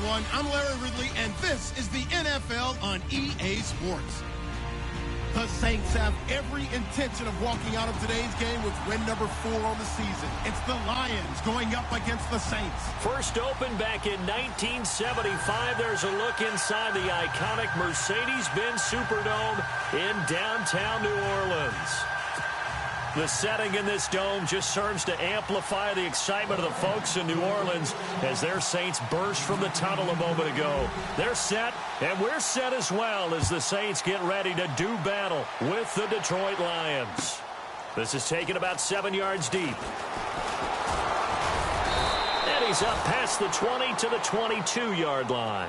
everyone. I'm Larry Ridley, and this is the NFL on EA Sports. The Saints have every intention of walking out of today's game with win number 4 on the season. It's the Lions going up against the Saints. First opened back in 1975. There's a look inside the iconic Mercedes-Benz Superdome in downtown New Orleans. The setting in this dome just serves to amplify the excitement of the folks in New Orleans as their Saints burst from the tunnel a moment ago. They're set, and we're set as well as the Saints get ready to do battle with the Detroit Lions. This is taken about 7 yards deep. And he's up past the 20 to the 22-yard line.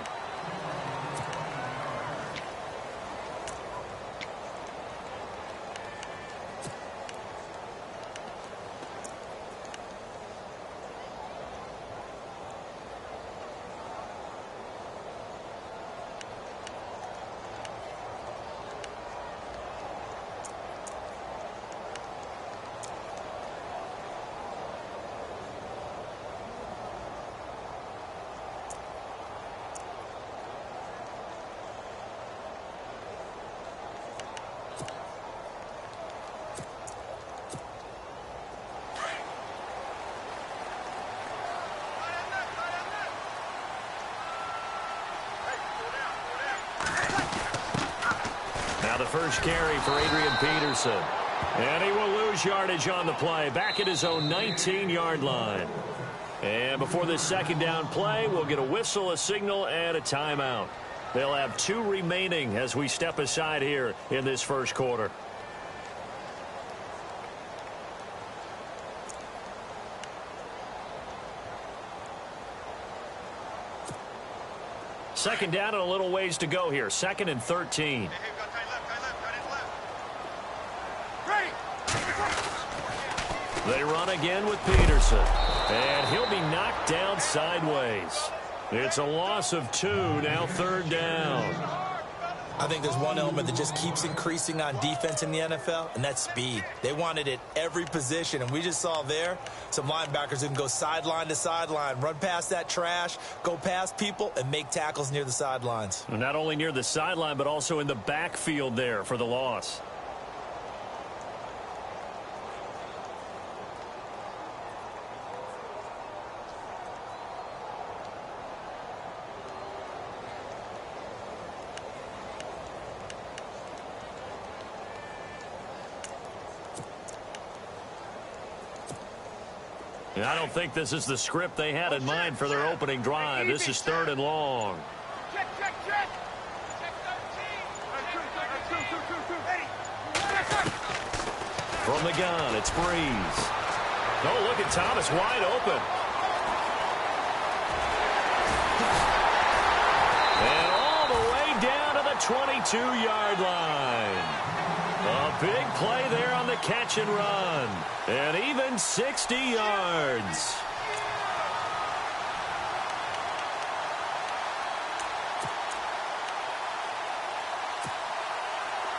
Now the first carry for Adrian Peterson. And he will lose yardage on the play, back at his own 19-yard line. And before this second down play, we'll get a whistle, a signal, and a timeout. They'll have 2 remaining as we step aside here in this first quarter. Second down and a little ways to go here. 2nd and 13. They run again with Peterson. And he'll be knocked down sideways. It's a loss of 2, now 3rd down. I think there's one element that just keeps increasing on defense in the NFL, and that's speed. They want it at every position, and we just saw there some linebackers who can go sideline to sideline, run past that trash, go past people, and make tackles near the sidelines. Not only near the sideline, but also in the backfield there for the loss. I don't think this is the script they had in mind for their opening drive. This is 3rd and long. Check. From the gun, it's Breeze. Oh, look at Thomas, wide open. And all the way down to the 22-yard line. A big play there on the catch and run. And even 60 yards.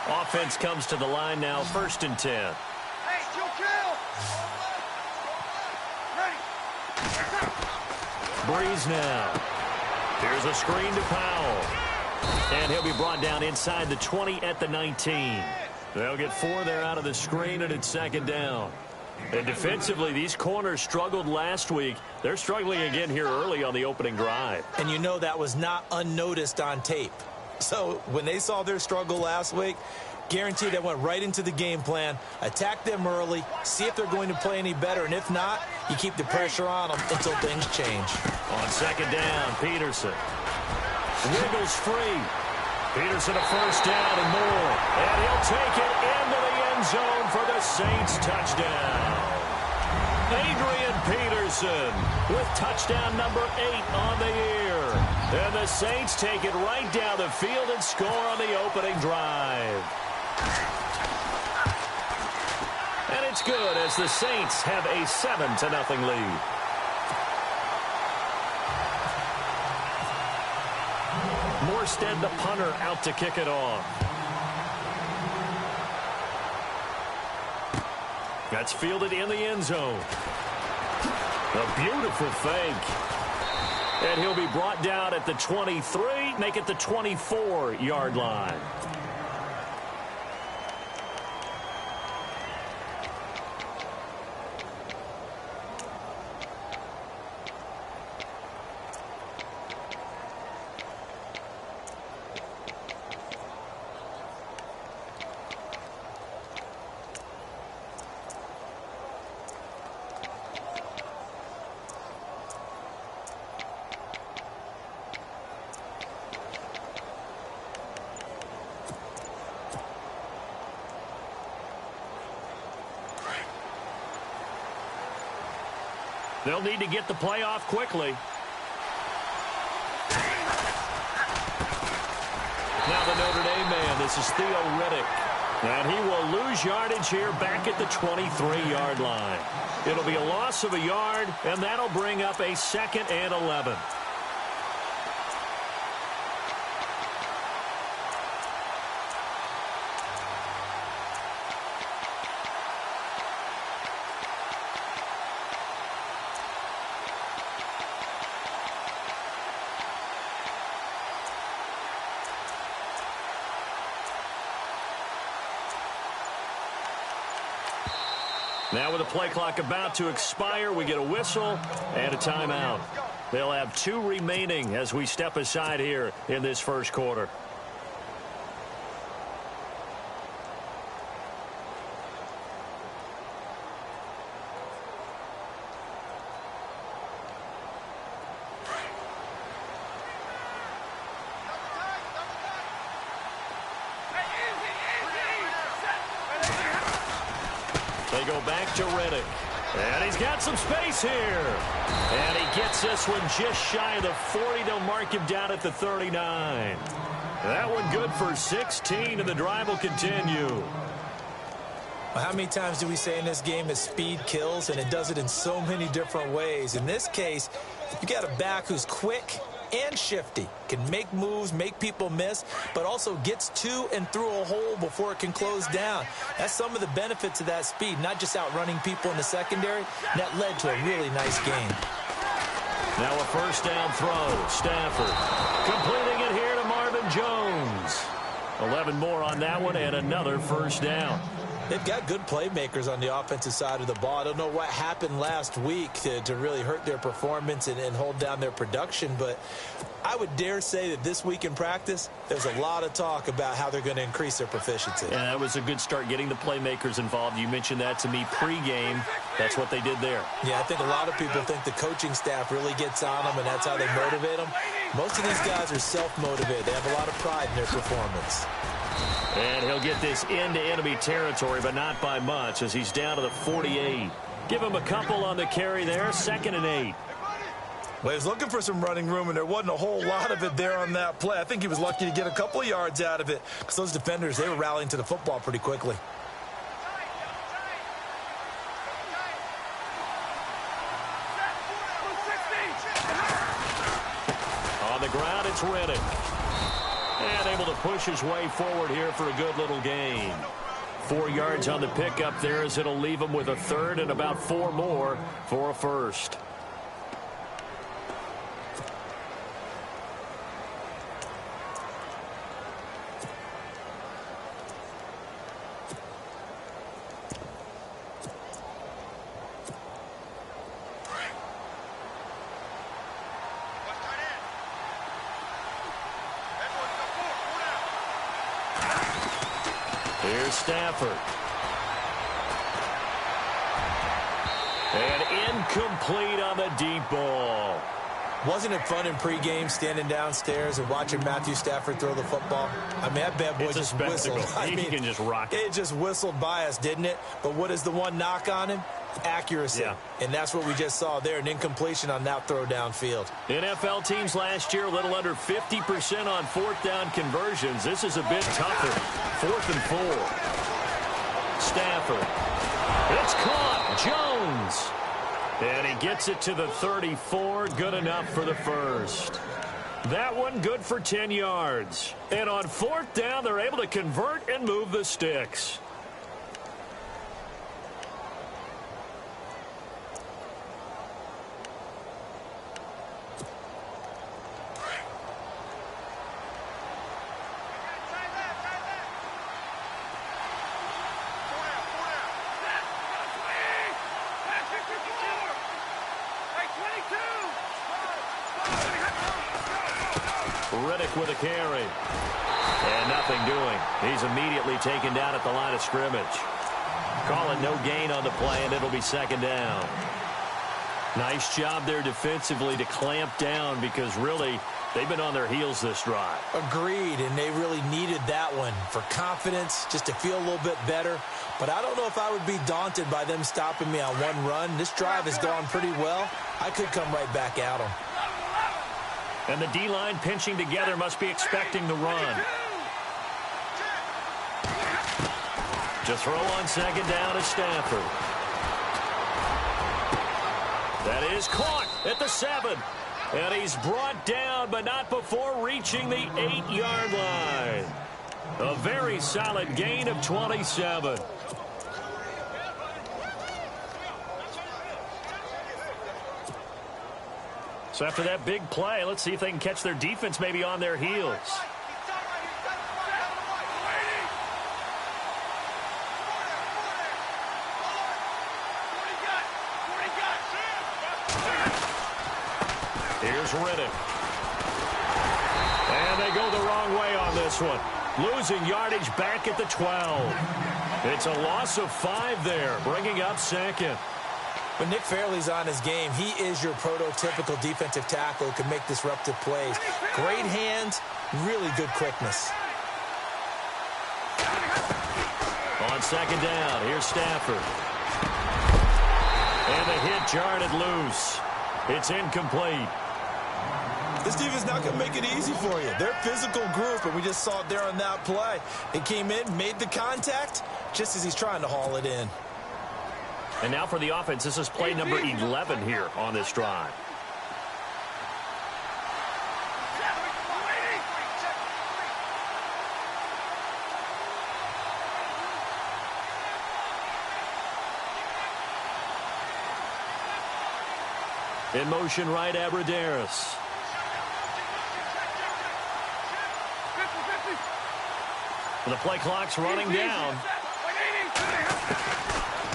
Offense comes to the line now, 1st and 10. Hey, you'll kill. Ready. Breeze now. Here's a screen to Powell. And he'll be brought down inside the 20 at the 19. They'll get 4 there out of the screen, and it's 2nd down. And defensively, these corners struggled last week. They're struggling again here early on the opening drive. And you know that was not unnoticed on tape. So when they saw their struggle last week, guaranteed they went right into the game plan, attack them early, see if they're going to play any better, and if not, you keep the pressure on them until things change. On 2nd down, Peterson wiggles free. Peterson a 1st down and more, and he'll take it into the end zone for the Saints touchdown. Adrian Peterson with touchdown number 8 on the year. And the Saints take it right down the field and score on the opening drive. And it's good as the Saints have a 7-0 lead. Morstead, the punter, out to kick it off. That's fielded in the end zone. A beautiful fake. And he'll be brought down at the 23, make it the 24-yard line. They'll need to get the play off quickly. Now the Notre Dame man, this is Theo Riddick. And he will lose yardage here back at the 23-yard line. It'll be a loss of a yard, and that'll bring up a 2nd and 11. Now with the play clock about to expire, we get a whistle and a timeout. They'll have 2 remaining as we step aside here in this first quarter. They go back to Riddick. And he's got some space here. And he gets this one just shy of the 40. They'll mark him down at the 39. That one good for 16, and the drive will continue. Well, how many times do we say in this game that speed kills, and it does it in so many different ways? In this case, you got a back who's quick and shifty, can make moves, make people miss, but also gets to and through a hole before it can close down. That's some of the benefits of that speed, not just outrunning people in the secondary. That led to a really nice game. Now a first down throw. Stafford completing it here to Marvin Jones. 11 more on that one, and another first down. They've got good playmakers on the offensive side of the ball. I don't know what happened last week to really hurt their performance and hold down their production, but I would dare say that this week in practice, there's a lot of talk about how they're going to increase their proficiency. Yeah, that was a good start, getting the playmakers involved. You mentioned that to me pregame. That's what they did there. Yeah, I think a lot of people think the coaching staff really gets on them, and that's how they motivate them. Most of these guys are self-motivated. They have a lot of pride in their performance. And he'll get this into enemy territory, but not by much, as he's down to the 48. Give him a couple on the carry there, 2nd and 8. Well, he was looking for some running room, and there wasn't a whole lot of it there on that play. I think he was lucky to get a couple of yards out of it, because those defenders, they were rallying to the football pretty quickly. On the ground, it's Riddick. And able to push his way forward here for a good little gain. 4 yards on the pickup there, as it'll leave him with a 3rd and about 4 more for a first. Here's Stafford. And incomplete on the deep ball. Wasn't it fun in pregame standing downstairs and watching Matthew Stafford throw the football? I mean, that bad boy just whistled. He can just rock it. It just whistled by us, didn't it? But what is the one knock on him? Accuracy. Yeah. And that's what we just saw there, an incompletion on that throw downfield. NFL teams last year, a little under 50% on 4th down conversions. This is a bit tougher. 4th and 4. Stafford. It's caught. Jones. And he gets it to the 34. Good enough for the first. That one good for 10 yards. And on 4th down, they're able to convert and move the sticks. Riddick with a carry. And nothing doing. He's immediately taken down at the line of scrimmage. Call it no gain on the play, and it'll be second down. Nice job there defensively to clamp down because really they've been on their heels this drive. Agreed, and they really needed that one for confidence, just to feel a little bit better. But I don't know if I would be daunted by them stopping me on one run. This drive has gone pretty well. I could come right back at them. And the D-line pinching together must be expecting the run. To throw on second down is Stafford. That is caught at the 7. And he's brought down, but not before reaching the 8-yard line. A very solid gain of 27. So after that big play, let's see if they can catch their defense maybe on their heels. Here's Riddick. And they go the wrong way on this one. Losing yardage back at the 12. It's a loss of 5 there, bringing up second. When Nick Fairley's on his game, he is your prototypical defensive tackle who can make disruptive plays. Great hands, really good quickness. On second down, here's Stafford. And the hit jarred loose. It's incomplete. This defense not going to make it easy for you. They're a physical group, and we just saw it there on that play. It came in, made the contact, just as he's trying to haul it in. And now for the offense, this is play number 11 here on this drive. In motion right, Abradaris. The play clock's running down.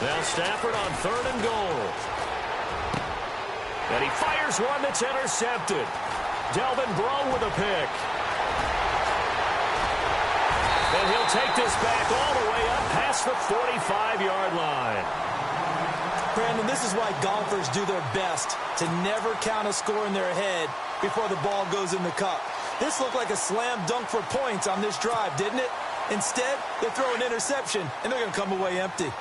Now Stafford on 3rd and goal. And he fires one that's intercepted. Delvin Breaux with a pick. And he'll take this back all the way up past the 45-yard line. Brandon, this is why golfers do their best to never count a score in their head before the ball goes in the cup. This looked like a slam dunk for points on this drive, didn't it? Instead, they throw an interception, and they're going to come away empty.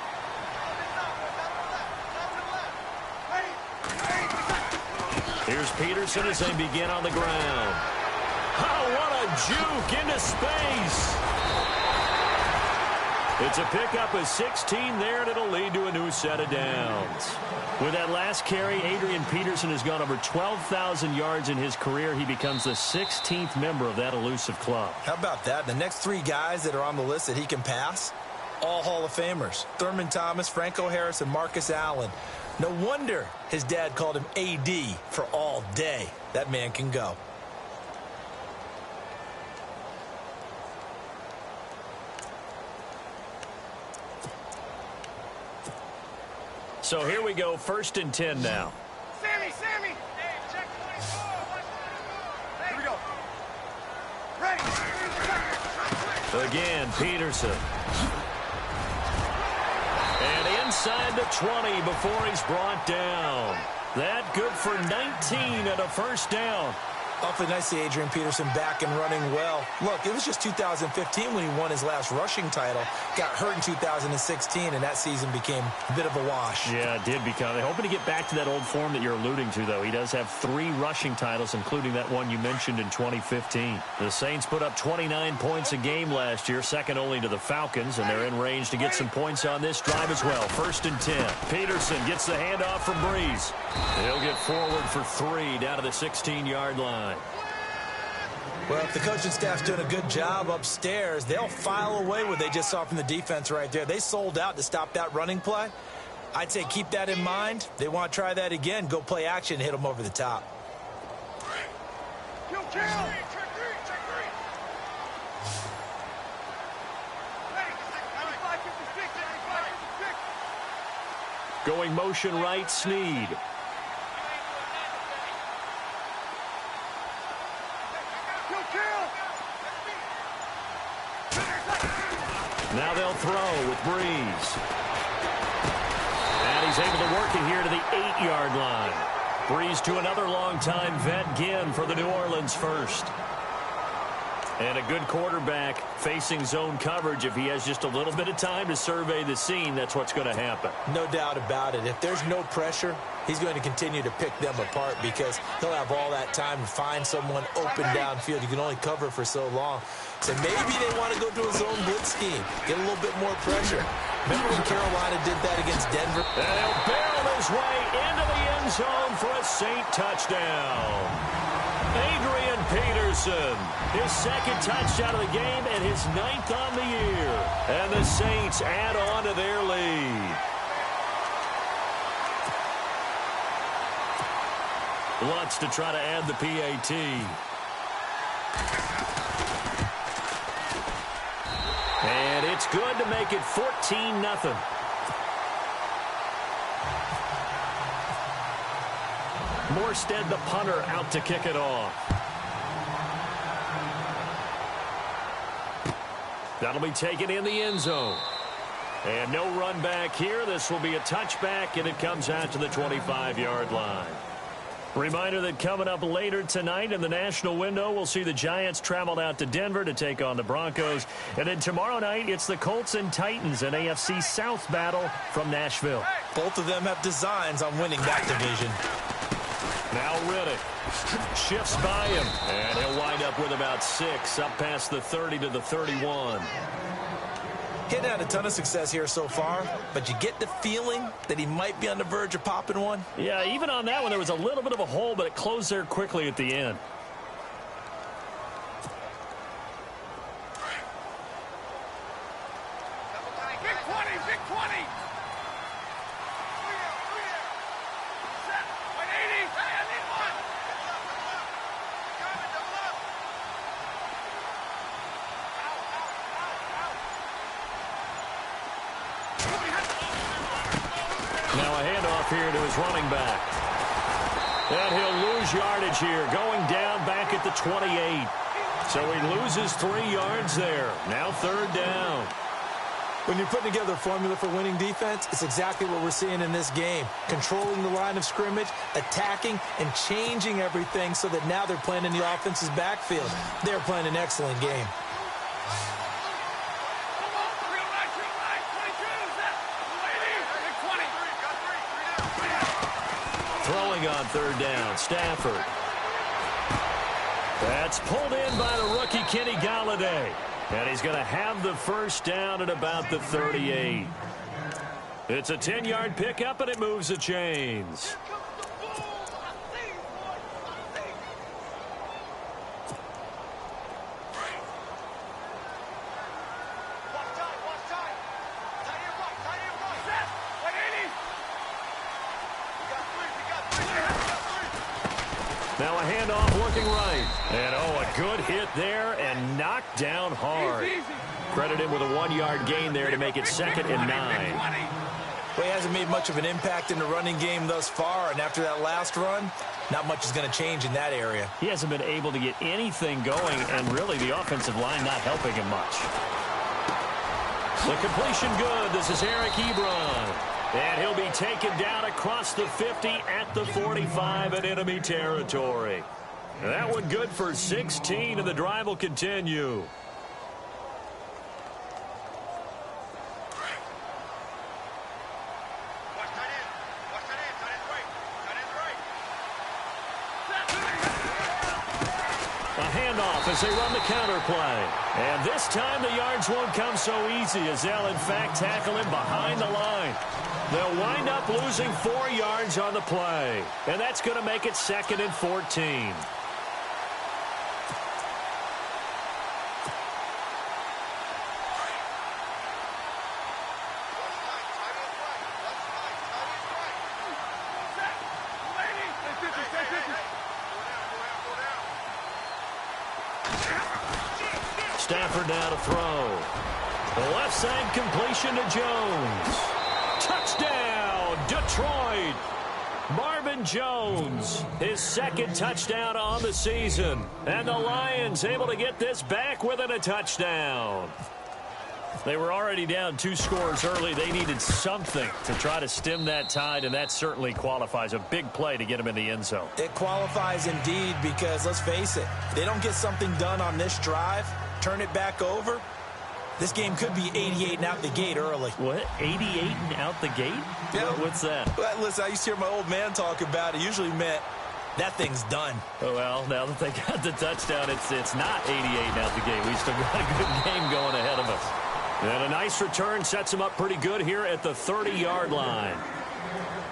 Here's Peterson as they begin on the ground. Oh, what a juke into space. It's a pickup of 16 there, and it'll lead to a new set of downs. With that last carry, Adrian Peterson has gone over 12,000 yards in his career. He becomes the 16th member of that elusive club. How about that? The next 3 guys that are on the list that he can pass, all Hall of Famers. Thurman Thomas, Franco Harris, and Marcus Allen. No wonder his dad called him AD for all day. That man can go. So here we go, 1st and 10 now. Sammy! Hey, check 24. Here we go. Ready. Again, Peterson. And inside the 20 before he's brought down. That good for 19 and a first down. Awfully nice to see Adrian Peterson back and running well. Look, it was just 2015 when he won his last rushing title. Got hurt in 2016, and that season became a bit of a wash. Yeah, it did become. They're hoping to get back to that old form that you're alluding to, though. He does have 3 rushing titles, including that one you mentioned in 2015. The Saints put up 29 points a game last year, second only to the Falcons, and they're in range to get some points on this drive as well. 1st and 10. Peterson gets the handoff from Breeze. He'll get forward for 3 down to the 16-yard line. Well, if the coaching staff's doing a good job upstairs, they'll file away what they just saw from the defense right there. They sold out to stop that running play. I'd say keep that in mind. They want to try that again. Go play action and hit them over the top. Going motion right, Snead. Now they'll throw with Breeze. And he's able to work it here to the 8-yard line. Breeze to another longtime vet, Ginn, for the New Orleans first. And a good quarterback facing zone coverage. If he has just a little bit of time to survey the scene, that's what's going to happen. No doubt about it. If there's no pressure, he's going to continue to pick them apart because he'll have all that time to find someone open downfield. You can only cover for so long. So maybe they want to go to a zone blitz scheme, get a little bit more pressure. Remember when Carolina did that against Denver? And he'll barrel his way into the end zone for a Saint touchdown. Adrian Peterson, his second touchdown of the game and his 9th on the year. And the Saints add on to their lead. Lutz to try to add the PAT. And it's good to make it 14-0. Morstead, the punter, out to kick it off. That'll be taken in the end zone. And no run back here. This will be a touchback, and it comes out to the 25-yard line. Reminder that coming up later tonight in the national window, we'll see the Giants travel out to Denver to take on the Broncos. And then tomorrow night, it's the Colts and Titans, an AFC South battle from Nashville. Both of them have designs on winning that division. Now Riddick shifts by him, and he'll wind up with about 6, up past the 30 to the 31. He'd had a ton of success here so far, but you get the feeling that he might be on the verge of popping one. Yeah, even on that one, there was a little bit of a hole, but it closed there quickly at the end. Big 20, big 20. Set, 180. Hey, I need one. Coming, double up. Now a handoff here to his running back. And he'll lose yardage here, going down back at the 28. So he loses 3 yards there. Now 3rd down. When you're putting together a formula for winning defense, it's exactly what we're seeing in this game. Controlling the line of scrimmage, attacking, and changing everything so that now they're playing in the offense's backfield. They're playing an excellent game. Throwing on 3rd down, Stafford. That's pulled in by the rookie Kenny Galladay. And he's going to have the first down at about the 38. It's a 10-yard pickup, and it moves the chains. Now a handoff working right. And, oh, a good hit there and knocked down hard. Credit him with a 1-yard gain there to make it 2nd and 9. Well, he hasn't made much of an impact in the running game thus far, and after that last run, not much is going to change in that area. He hasn't been able to get anything going, and really the offensive line not helping him much. The completion good. This is Eric Ebron. And he'll be taken down across the 50 at the 45 in enemy territory. That one good for 16, and the drive will continue. A handoff as they run the counter play. And this time the yards won't come so easy as they'll in fact tackle him behind the line. They'll wind up losing 4 yards on the play. And that's going to make it 2nd and 14. Stafford now to throw. The left side completion to Jones. Touchdown, Detroit. Marvin Jones, his second touchdown on the season. And the Lions able to get this back within a touchdown. They were already down 2 scores early. They needed something to try to stem that tide, and that certainly qualifies. A big play to get them in the end zone. It qualifies indeed because, let's face it, they don't get something done on this drive, turn it back over, this game could be 88 and out the gate early. What? 88 and out the gate? Yeah. What's that? Well, listen, I used to hear my old man talk about it. Usually meant that thing's done. Oh, well, now that they got the touchdown, it's not 88 and out the gate. We still got a good game going ahead of us. And a nice return sets them up pretty good here at the 30-yard line.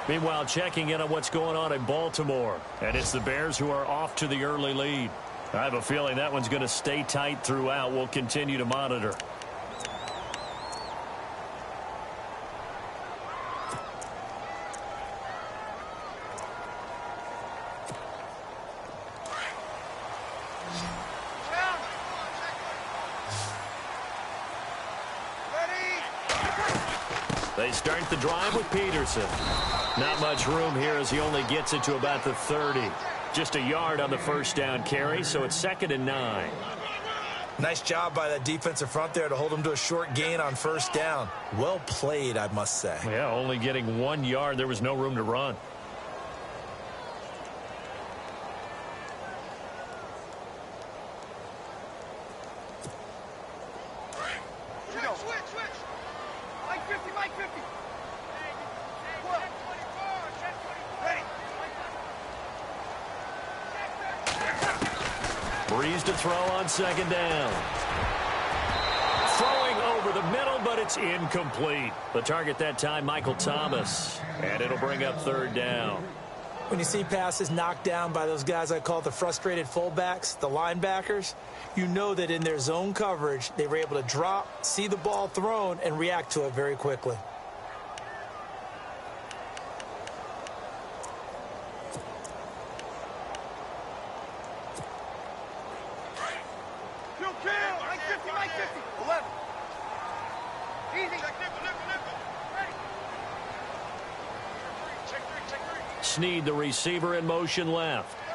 Meanwhile, checking in on what's going on in Baltimore. And it's the Bears who are off to the early lead. I have a feeling that one's going to stay tight throughout. We'll continue to monitor. They start the drive with Peterson. Not much room here as he only gets it to about the 30. Just a yard on the first down carry, so it's 2nd and 9. Nice job by that defensive front there to hold him to a short gain on first down. Well played, I must say. Yeah, only getting 1 yard. There was no room to run. Breeze to throw on 2nd down. Throwing over the middle, but it's incomplete. The target that time, Michael Thomas. And it'll bring up 3rd down. When you see passes knocked down by those guys I call the frustrated fullbacks, the linebackers, you know that in their zone coverage, they were able to drop, see the ball thrown, and react to it very quickly. Snead, the receiver, in motion left. 36.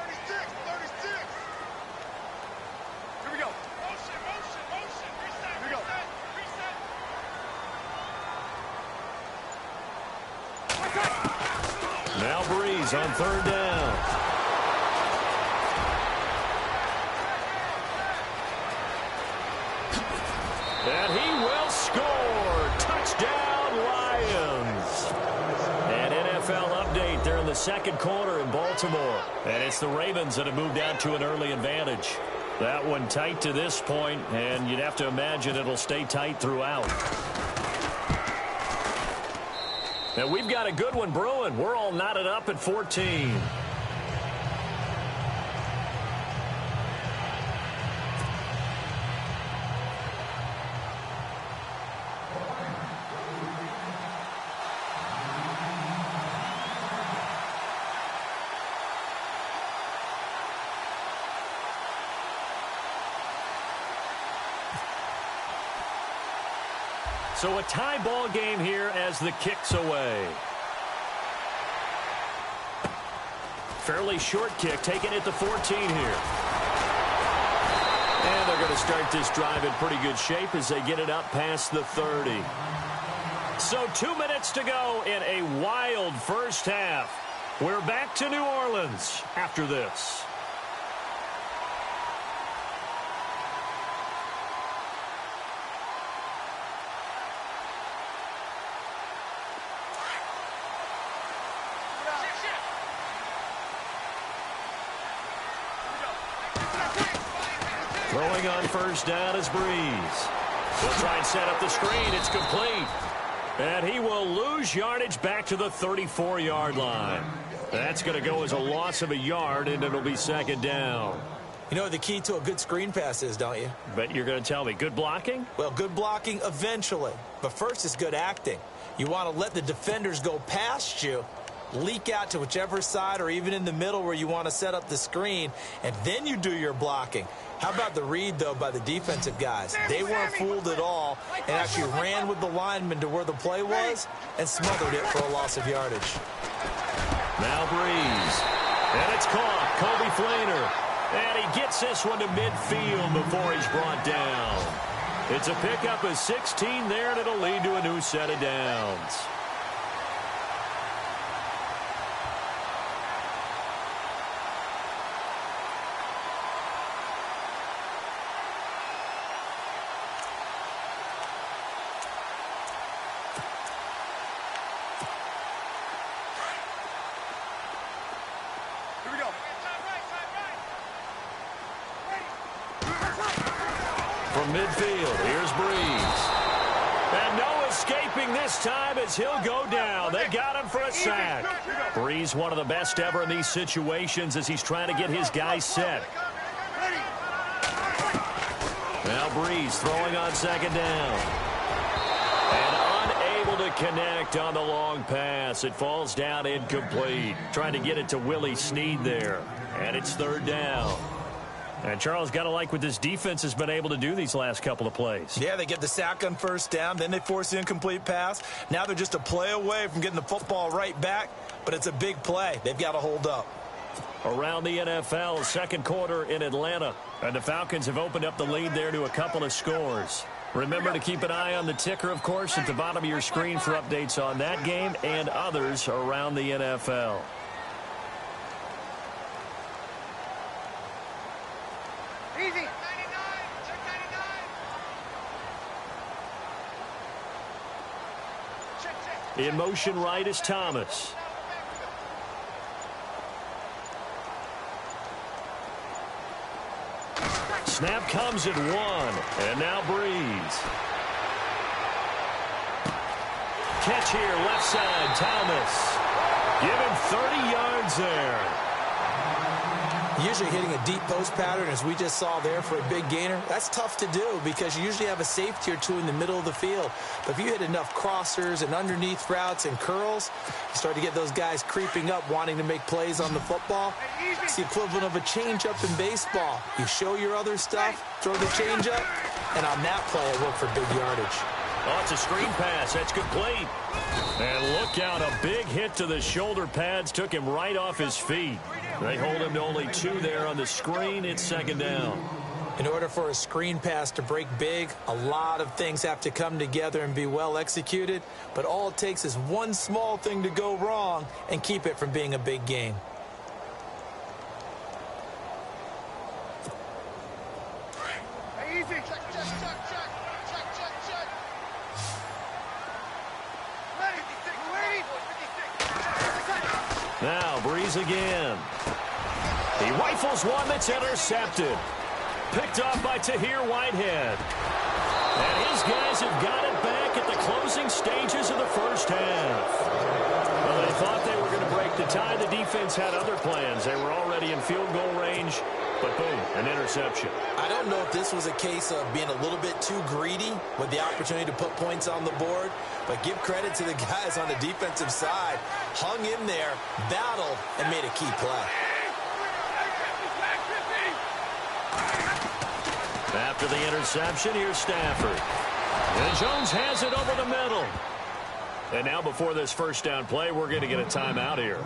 Here we go. Motion. Reset. Here we go. Reset. Now Breeze on 3rd down. And he will score. Touchdown, Lions. An NFL update there in the 2nd quarter in Baltimore. And it's the Ravens that have moved out to an early advantage. That one tight to this point, and you'd have to imagine it'll stay tight throughout. And we've got a good one brewing. We're all knotted up at 14. So a tie ball game here as the kick's away. Fairly short kick, taken at the 14 here. And they're going to start this drive in pretty good shape as they get it up past the 30. So 2 minutes to go in a wild first half. We're back to New Orleans after this. Throwing on first down is Breeze. He'll try and set up the screen. It's complete. And he will lose yardage back to the 34-yard line. That's going to go as a loss of a yard, and it'll be 2nd down. You know what the key to a good screen pass is, don't you? But you're going to tell me, good blocking? Well, good blocking eventually. But first is good acting. You want to let the defenders go past you, leak out to whichever side or even in the middle where you want to set up the screen, and then you do your blocking. How about the read, though, by the defensive guys? They weren't fooled at all and actually ran with the lineman to where the play was and smothered it for a loss of yardage. Now Breeze. And it's caught. Kobe Fleener. And he gets this one to midfield before he's brought down. It's a pickup of 16 there, and it'll lead to a new set of downs. From midfield, here's Breeze. And no escaping this time as he'll go down. They got him for a sack. Breeze, one of the best ever in these situations as he's trying to get his guys set. Now Breeze throwing on second down. And unable to connect on the long pass. It falls down incomplete. Trying to get it to Willie Snead there. And it's third down. And Charles, got to like what this defense has been able to do these last couple of plays. Yeah, they get the sack on first down, then they force the incomplete pass. Now they're just a play away from getting the football right back, but it's a big play. They've got to hold up. Around the NFL, second quarter in Atlanta. And the Falcons have opened up the lead there to a couple of scores. Remember to keep an eye on the ticker, of course, at the bottom of your screen for updates on that game and others around the NFL. Easy. 99. Check 99. Check. In motion right is Thomas. Snap comes at one. And now Breeze. Catch here, left side, Thomas. Give him 30 yards there. Usually hitting a deep post pattern, as we just saw there for a big gainer, that's tough to do because you usually have a safety or two in the middle of the field. But if you hit enough crossers and underneath routes and curls, you start to get those guys creeping up, wanting to make plays on the football. It's the equivalent of a changeup in baseball. You show your other stuff, throw the changeup, and on that play, it worked for big yardage. Oh, it's a screen pass. That's complete. And look out, a big hit to the shoulder pads took him right off his feet. They hold him to only 2 there on the screen. It's second down. In order for a screen pass to break big, a lot of things have to come together and be well executed. But all it takes is one small thing to go wrong and keep it from being a big game. Easy. Check. Now Breeze again. He rifles one that's intercepted. Picked off by Tahir Whitehead. And his guys have got it back at the closing stages of the first half. Well, they thought they were going to break the tie. The defense had other plans. They were already in field goal range. But boom, an interception. I don't know if this was a case of being a little bit too greedy with the opportunity to put points on the board, but give credit to the guys on the defensive side. Hung in there, battled, and made a key play. After the interception, here's Stafford. And Jones has it over the middle. And now before this first down play, we're going to get a timeout here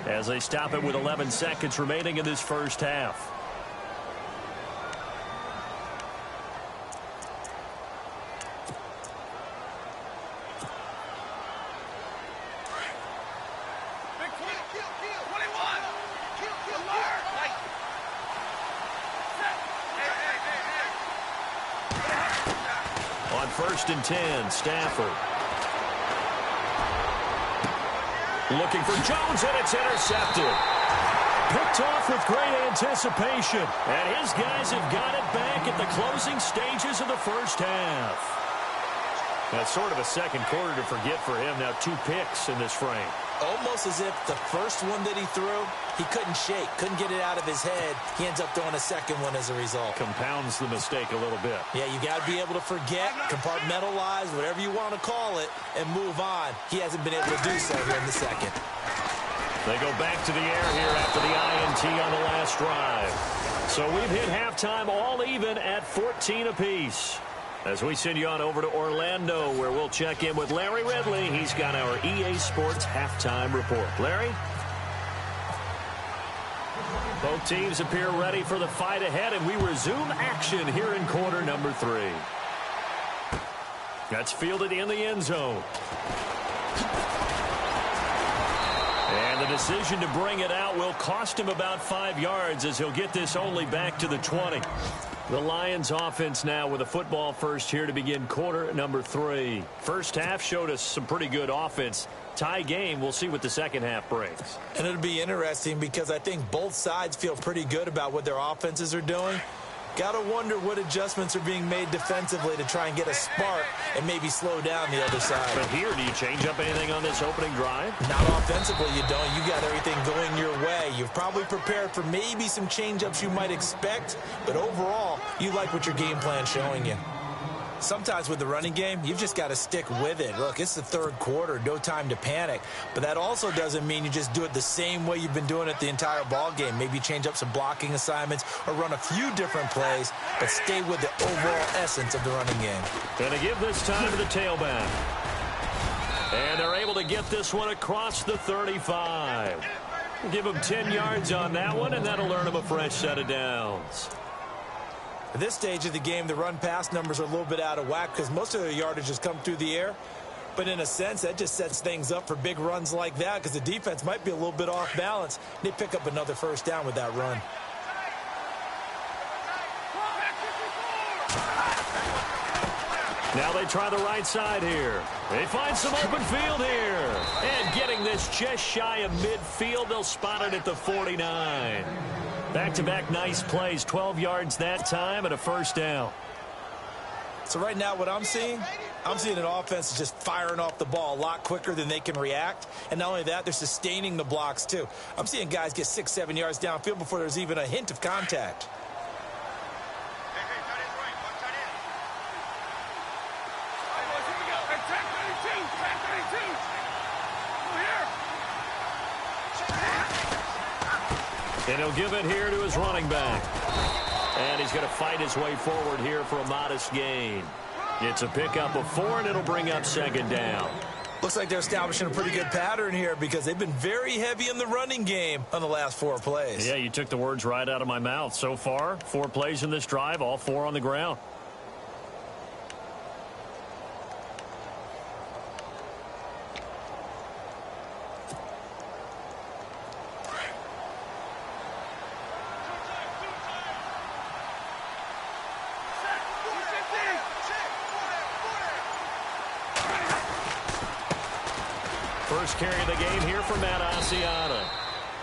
as they stop it with 11 seconds remaining in this first half. On 1st and 10, Stafford. Looking for Jones, and it's intercepted. Picked off with great anticipation. And his guys have got it back at the closing stages of the first half. That's sort of a second quarter to forget for him. Now 2 picks in this frame. Almost as if the first one that he threw, he couldn't shake, couldn't get it out of his head. He ends up throwing a second one as a result. Compounds the mistake a little bit. Yeah, you got to be able to forget, compartmentalize, whatever you want to call it, and move on. He hasn't been able to do so here in the second. They go back to the air here after the INT on the last drive. So we've hit halftime all even at 14 apiece. As we send you on over to Orlando, where we'll check in with Larry Ridley. He's got our EA Sports halftime report. Larry? Both teams appear ready for the fight ahead, and we resume action here in quarter number 3. That's fielded in the end zone. And the decision to bring it out will cost him about 5 yards as he'll get this only back to the 20. The Lions offense now with a football first here to begin quarter number 3. First half showed us some pretty good offense. Tie game, we'll see what the second half brings. And it'll be interesting because I think both sides feel pretty good about what their offenses are doing. Got to wonder what adjustments are being made defensively to try and get a spark and maybe slow down the other side. But here, do you change up anything on this opening drive? Not offensively, you don't. You got everything going your way. You've probably prepared for maybe some change-ups you might expect, but overall, you like what your game plan's showing you. Sometimes with the running game, you've just got to stick with it. Look, it's the third quarter, no time to panic. But that also doesn't mean you just do it the same way you've been doing it the entire ball game. Maybe change up some blocking assignments or run a few different plays, but stay with the overall essence of the running game. Going to give this time to the tailback. And they're able to get this one across the 35. Give them 10 yards on that one, and that'll earn them a fresh set of downs. At this stage of the game, the run-pass numbers are a little bit out of whack because most of their yardage has come through the air. But in a sense, that just sets things up for big runs like that because the defense might be a little bit off balance. They pick up another first down with that run. Now they try the right side here. They find some open field here. And getting this just shy of midfield, they'll spot it at the 49. Back-to-back nice plays, 12 yards that time and a first down. So right now what I'm seeing an offense just firing off the ball a lot quicker than they can react. And not only that, they're sustaining the blocks too. I'm seeing guys get 6-7 yards downfield before there's even a hint of contact. And he'll give it here to his running back. And he's going to fight his way forward here for a modest gain. It's a pickup of 4, and it'll bring up second down. Looks like they're establishing a pretty good pattern here because they've been very heavy in the running game on the last 4 plays. Yeah, you took the words right out of my mouth. So far, 4 plays in this drive, all 4 on the ground. First carry of the game here for Matt Asiata.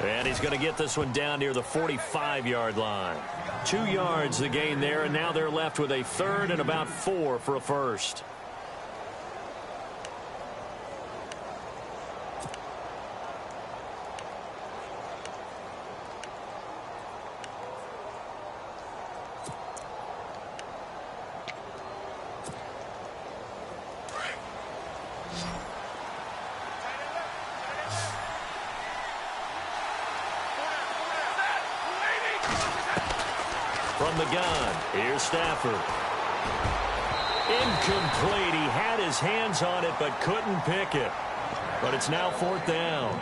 And he's going to get this one down near the 45-yard line. 2 yards the gain there, and now they're left with a third and about 4 for a first. From the gun, here's Stafford. Incomplete. He had his hands on it, but couldn't pick it. But it's now 4th down.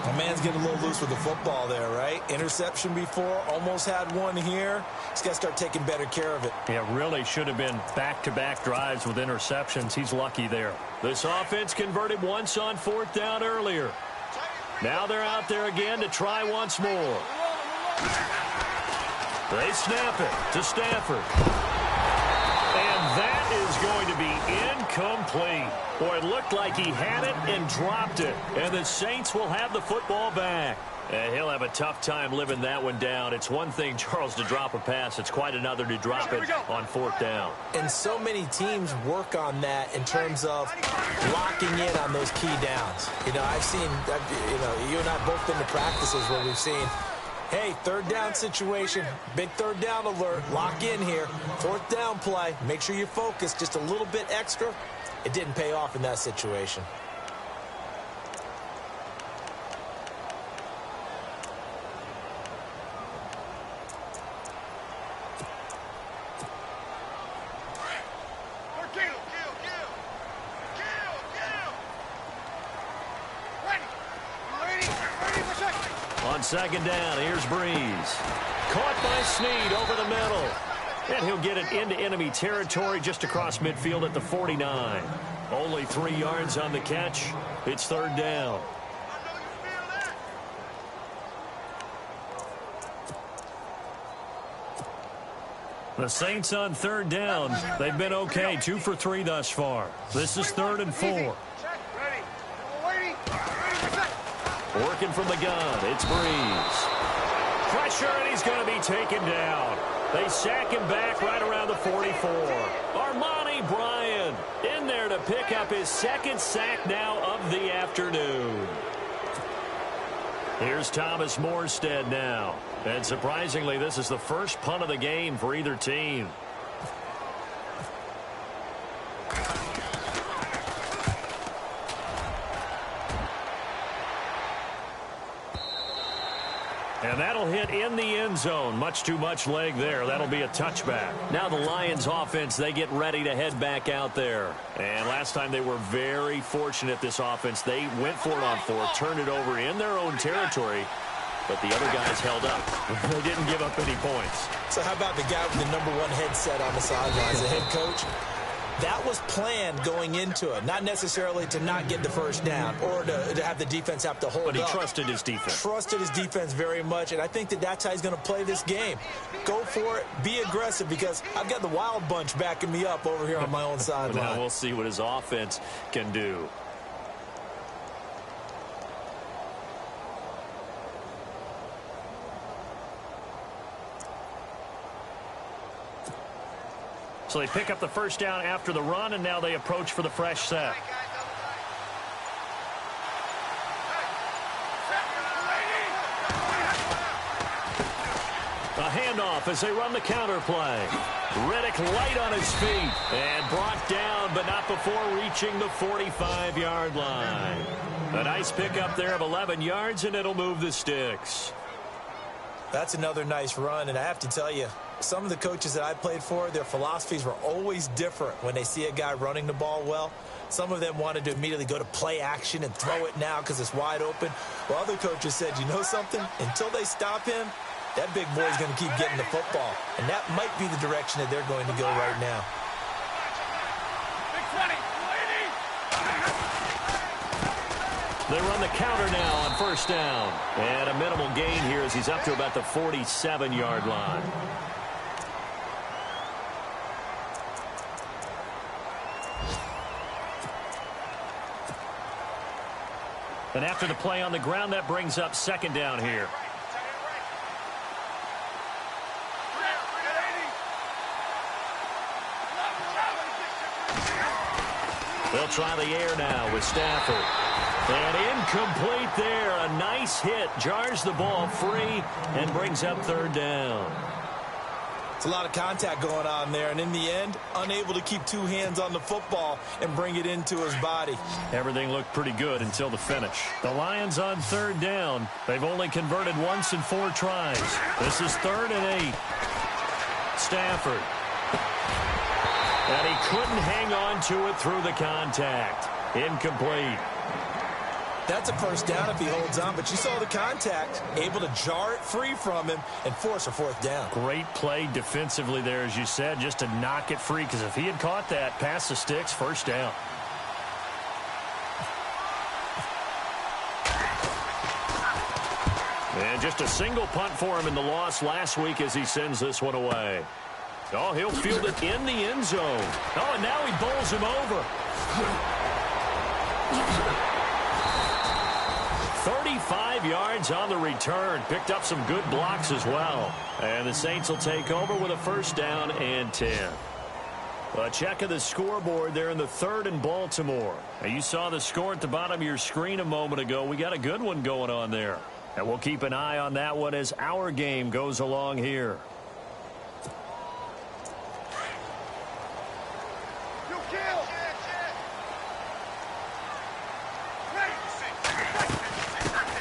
My man's getting a little loose with the football there, right? Interception before, almost had one here. He's got to start taking better care of it. Yeah, really should have been back-to-back drives with interceptions. He's lucky there. This offense converted once on 4th down earlier. Now they're out there again to try once more. They snap it to Stafford. And that is going to be incomplete. Boy, it looked like he had it and dropped it. And the Saints will have the football back. And he'll have a tough time living that one down. It's one thing, Charles, to drop a pass. It's quite another to drop it on 4th down. And so many teams work on that in terms of locking in on those key downs. You know, I've seen, you and I have both been to practices where we've seen, hey, 3rd down situation, big 3rd down alert, lock in here, 4th down play, make sure you focus just a little bit extra. It didn't pay off in that situation. On second down, here's Breeze. Caught by Snead over the middle. And he'll get it into enemy territory just across midfield at the 49. Only 3 yards on the catch. It's third down. The Saints on third down. They've been okay, 2 for 3 thus far. This is 3rd and 4. Working from the gun, it's Breeze. Pressure, and he's going to be taken down. They sack him back right around the 44. Armani Bryant in there to pick up his 2nd sack now of the afternoon. Here's Thomas Morstead now. And surprisingly, this is the first punt of the game for either team. And that'll hit in the end zone. Much too much leg there. That'll be a touchback. Now the Lions offense, they get ready to head back out there. And last time they were very fortunate, this offense. They went for it on 4th, turned it over in their own territory. But the other guys held up. They didn't give up any points. So how about the guy with the #1 headset on the sidelines, the head coach? That was planned going into it. Not necessarily to not get the first down or to have the defense have to hold up. But he trusted his defense. Trusted his defense very much, and I think that's how he's going to play this game. Go for it. Be aggressive, because I've got the wild bunch backing me up over here on my own sideline. Now we'll see what his offense can do. So they pick up the first down after the run, and now they approach for the fresh set. A handoff as they run the counter play. Riddick light on his feet and brought down, but not before reaching the 45-yard line. A nice pickup there of 11 yards, and it'll move the sticks. That's another nice run, and I have to tell you, some of the coaches that I played for, their philosophies were always different when they see a guy running the ball well. Some of them wanted to immediately go to play action and throw it now because it's wide open. While other coaches said, you know something? Until they stop him, that big boy's going to keep getting the football. And that might be the direction that they're going to go right now. They run the counter now on first down. And a minimal gain here as he's up to about the 47-yard line. And after the play on the ground, that brings up second down here. They'll try the air now with Stafford. And incomplete there. A nice hit. Jars the ball free and brings up third down. It's a lot of contact going on there, and in the end, unable to keep 2 hands on the football and bring it into his body. Everything looked pretty good until the finish. The Lions on third down. They've only converted once in 4 tries. This is 3rd and 8. Stafford. And he couldn't hang on to it through the contact. Incomplete. That's a first down if he holds on, but you saw the contact, able to jar it free from him and force a 4th down. Great play defensively there, as you said, just to knock it free, because if he had caught that, past the sticks, first down. And just a single punt for him in the loss last week as he sends this one away. Oh, he'll field it in the end zone. Oh, and now he bowls him over. 35 yards on the return. Picked up some good blocks as well. And the Saints will take over with a first down and 10. A check of the scoreboard there in the 3rd and Baltimore. Now, you saw the score at the bottom of your screen a moment ago. We got a good one going on there. And we'll keep an eye on that one as our game goes along here.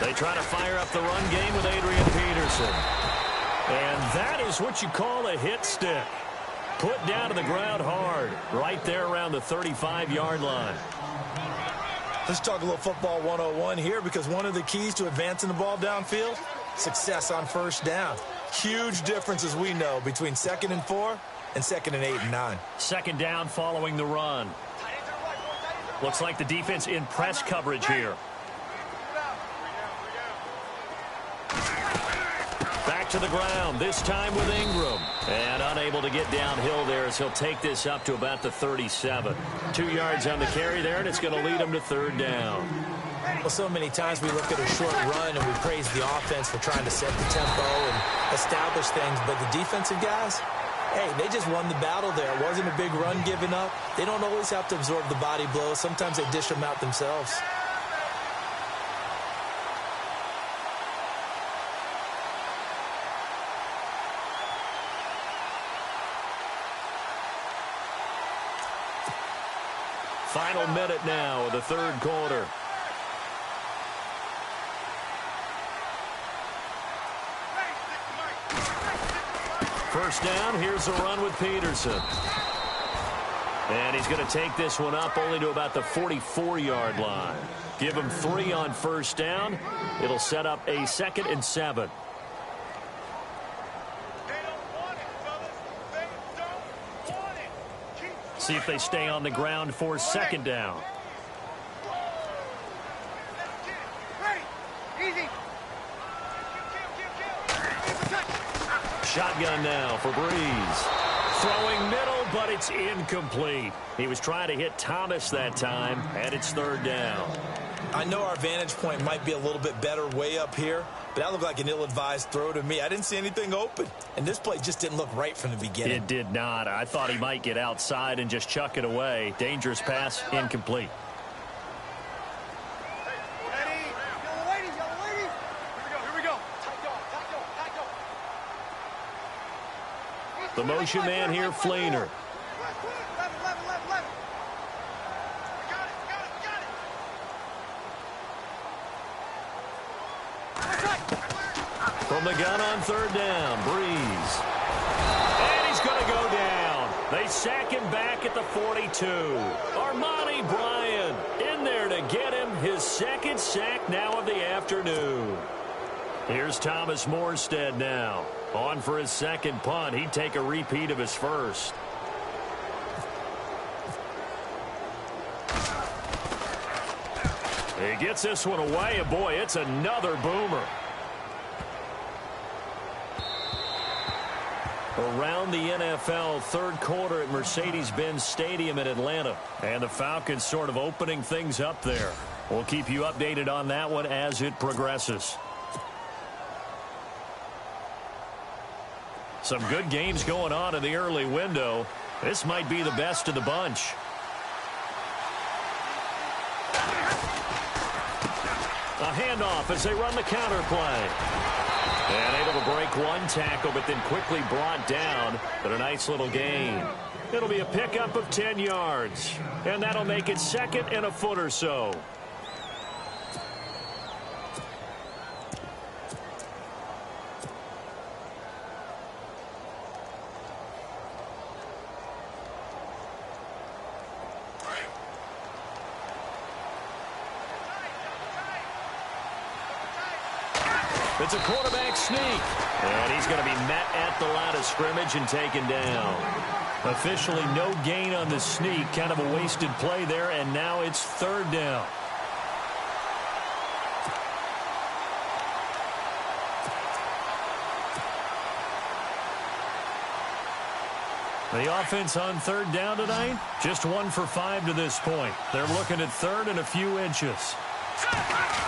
They try to fire up the run game with Adrian Peterson. And that is what you call a hit stick. Put down to the ground hard, right there around the 35-yard line. Let's talk a little football 101 here, because one of the keys to advancing the ball downfield, success on first down. Huge difference, as we know, between 2nd and 4 and 2nd and 8 and 9. Second down following the run. Looks like the defense in press coverage here. Back to the ground, this time with Ingram. And unable to get downhill there as he'll take this up to about the 37. 2 yards on the carry there, and it's going to lead him to third down. Well, so many times we look at a short run and we praise the offense for trying to set the tempo and establish things, but the defensive guys, hey, they just won the battle there. It wasn't a big run given up. They don't always have to absorb the body blows. Sometimes they dish them out themselves. Final minute now of the third quarter. First down, here's a run with Peterson. And he's going to take this one up only to about the 44-yard line. Give him 3 on first down. It'll set up a 2nd and 7. See if they stay on the ground for second down. Shotgun now for Breeze. Throwing middle, but it's incomplete. He was trying to hit Thomas that time, and it's third down. I know our vantage point might be a little bit better way up here, but that looked like an ill-advised throw to me. I didn't see anything open, and this play just didn't look right from the beginning. It did not. I thought he might get outside and just chuck it away. Dangerous pass, incomplete. The motion man here, Fleener. From the gun on third down, Breeze. And he's going to go down. They sack him back at the 42. Armani Bryant in there to get him his second sack now of the afternoon. Here's Thomas Morstead now. On for his second punt. He'd take a repeat of his first. He gets this one away, and boy, it's another boomer. Around the NFL, third quarter at Mercedes-Benz Stadium in Atlanta. And the Falcons sort of opening things up there. We'll keep you updated on that one as it progresses. Some good games going on in the early window. This might be the best of the bunch. A handoff as they run the counter play. And able to break one tackle, but then quickly brought down. But a nice little gain. It'll be a pickup of 10 yards. And that'll make it 2nd and a foot or so. It's a quarterback sneak. And he's going to be met at the line of scrimmage and taken down. Officially no gain on the sneak. Kind of a wasted play there, and now it's third down. The offense on third down tonight, just 1 for 5 to this point. They're looking at third and a few inches.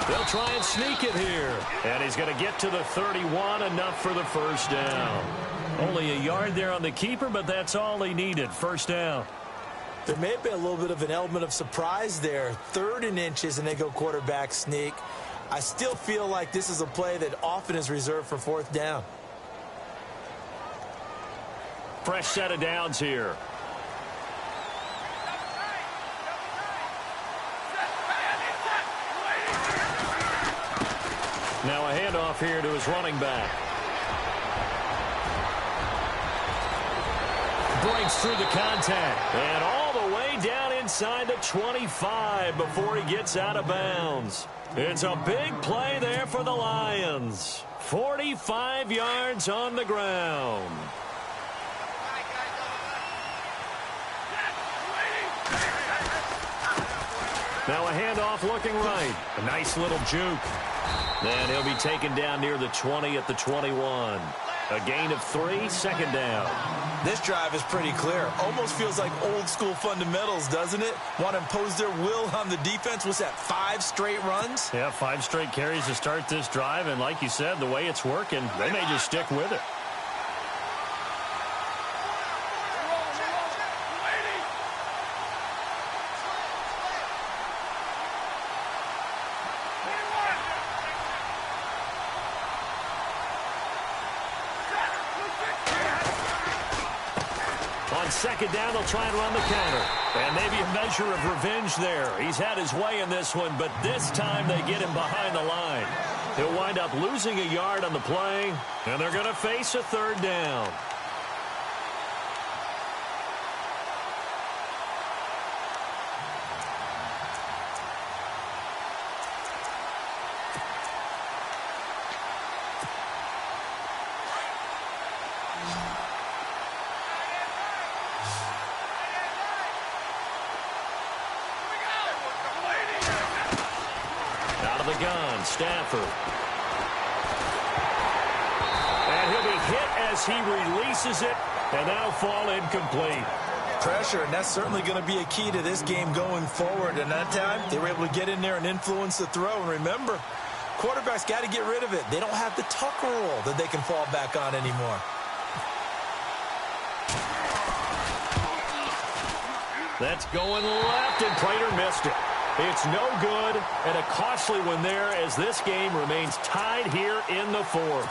They'll try and sneak it here. And he's going to get to the 31, enough for the first down. Only a yard there on the keeper, but that's all he needed. First down. There may have been a little bit of an element of surprise there. 3rd and inches, and they go quarterback sneak. I still feel like this is a play that often is reserved for 4th down. Fresh set of downs here. Now a handoff here to his running back. Breaks through the contact. And all the way down inside the 25 before he gets out of bounds. It's a big play there for the Lions. 45 yards on the ground. Now a handoff looking right. A nice little juke. And he'll be taken down near the 20 at the 21. A gain of 3, second down. This drive is pretty clear. Almost feels like old school fundamentals, doesn't it? Want to impose their will on the defense. What's that, 5 straight runs? Yeah, 5 straight carries to start this drive. And like you said, the way it's working, they may just stick with it. On second down, they'll try and run the counter. And maybe a measure of revenge there. He's had his way in this one, but this time they get him behind the line. He'll wind up losing a yard on the play, and they're going to face a third down. Out of the gun, Stafford. And he'll be hit as he releases it, and now fall incomplete. Pressure, and that's certainly going to be a key to this game going forward. And that time, they were able to get in there and influence the throw. And remember, quarterbacks got to get rid of it. They don't have the Tucker rule that they can fall back on anymore. That's going left, and Prater missed it. It's no good, and a costly one there as this game remains tied here in the fourth.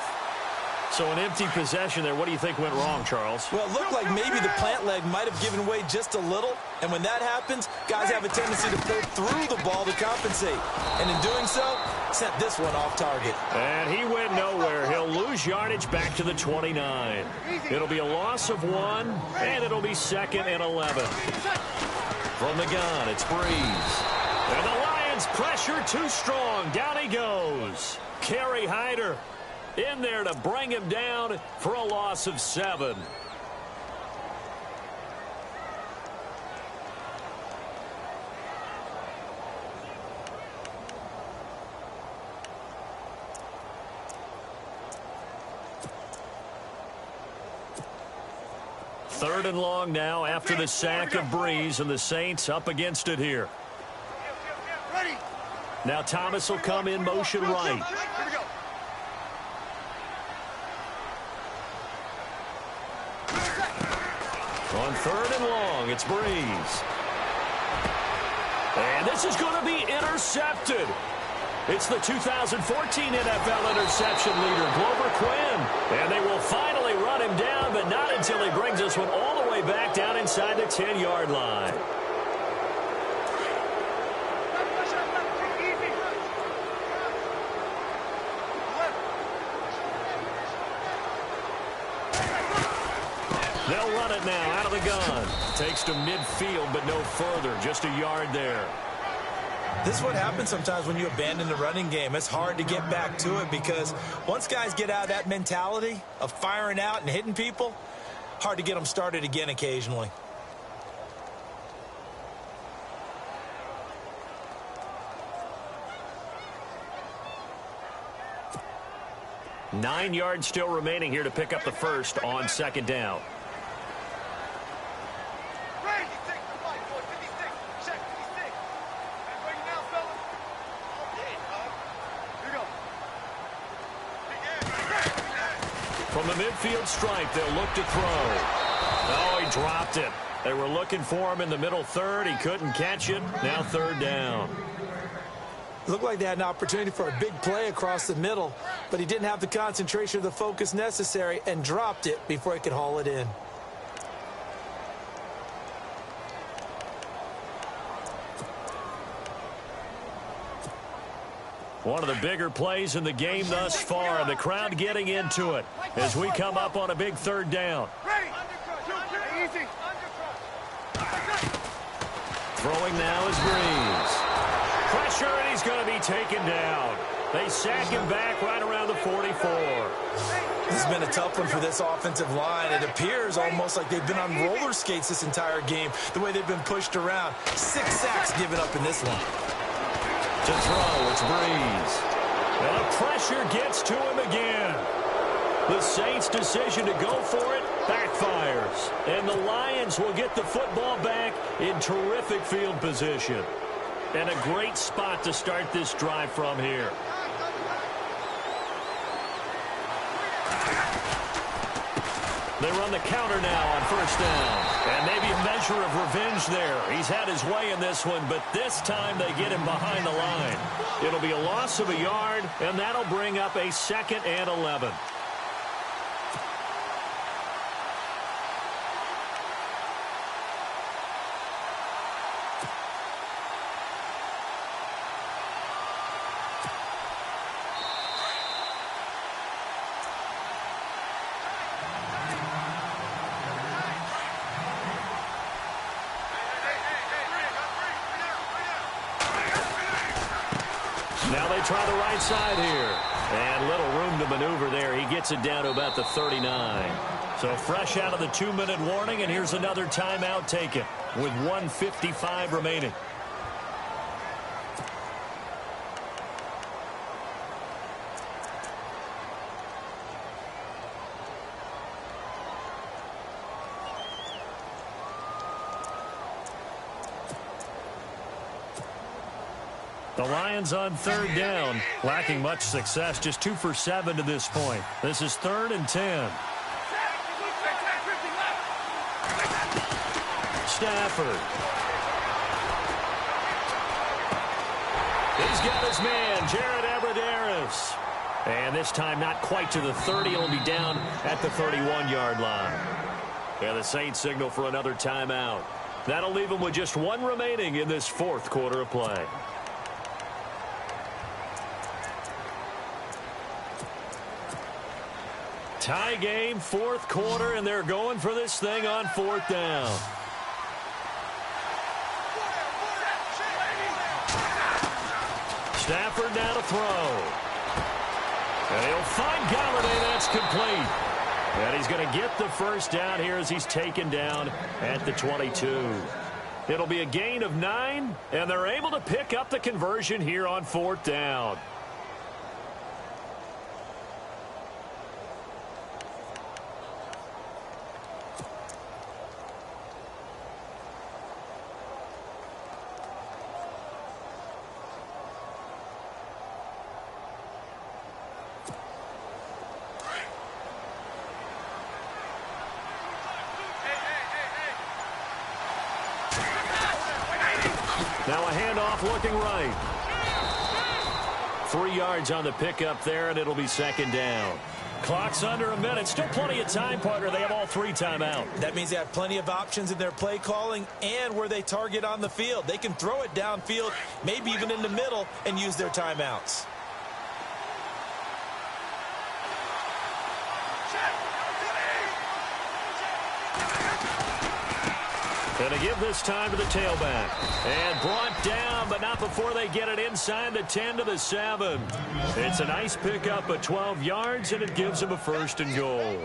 So an empty possession there. What do you think went wrong, Charles? Well, it looked like maybe the plant leg might have given way just a little. And when that happens, guys have a tendency to pull through the ball to compensate. And in doing so, sent this one off target. And he went nowhere. He'll lose yardage back to the 29. It'll be a loss of 1, and it'll be 2nd and 11. From the gun, it's Breeze. And the Lions pressure too strong. Down he goes. Kerry Hyder in there to bring him down for a loss of 7. Third and long now after the sack of Breeze, and the Saints up against it here. Now Thomas will come in motion right. On third and long, it's Breeze. And this is going to be intercepted. It's the 2014 NFL interception leader, Glover Quinn. And they will finally run him down, but not until he brings this one all the way back down inside the 10-yard line. They'll run it now out of the gun. Takes to midfield, but no further. Just a yard there. This is what happens sometimes when you abandon the running game. It's hard to get back to it because once guys get out of that mentality of firing out and hitting people, hard to get them started again occasionally. Nine yards still remaining here to pick up the first on second down. From the midfield stripe, they'll look to throw. Oh, he dropped it. They were looking for him in the middle third. He couldn't catch it. Now third down. Looked like they had an opportunity for a big play across the middle, but he didn't have the concentration or the focus necessary and dropped it before he could haul it in. One of the bigger plays in the game thus far, and the crowd getting into it as we come up on a big third down. Throwing now is Breeze. Pressure, and he's going to be taken down. They sack him back right around the 44. This has been a tough one for this offensive line. It appears almost like they've been on roller skates this entire game, the way they've been pushed around. 6 sacks given up in this one. To throw, it's Breeze. And the pressure gets to him again. The Saints' decision to go for it backfires. And the Lions will get the football back in terrific field position. And a great spot to start this drive from here. They run the counter now on first down. And maybe a measure of revenge there. He's had his way in this one, but this time they get him behind the line. It'll be a loss of a yard, and that'll bring up a 2nd and 11. Now they try the right side here. And little room to maneuver there. He gets it down to about the 39. So fresh out of the 2-minute warning, and here's another timeout taken with 1:55 remaining. The Lions on 3rd down, lacking much success, just 2 for 7 to this point. This is 3rd and 10. Stafford. He's got his man, Jared Abbrederis. And this time not quite to the 30. He'll be down at the 31-yard line. And the Saints signal for another timeout. That'll leave them with just 1 remaining in this 4th quarter of play. Tie game, 4th quarter, and they're going for this thing on 4th down. Stafford now to throw. And he'll find Galladay. That's complete. And he's going to get the first down here as he's taken down at the 22. It'll be a gain of 9, and they're able to pick up the conversion here on 4th down. Now a handoff looking right. 3 yards on the pickup there, and it'll be 2nd down. Clock's under a minute. Still plenty of time, partner. They have all 3 timeout. That means they have plenty of options in their play calling and where they target on the field. They can throw it downfield, maybe even in the middle, and use their timeouts. And to give this time to the tailback. And brought down, but not before they get it inside the 10 to the 7. It's a nice pickup of 12 yards, and it gives them a 1st and goal.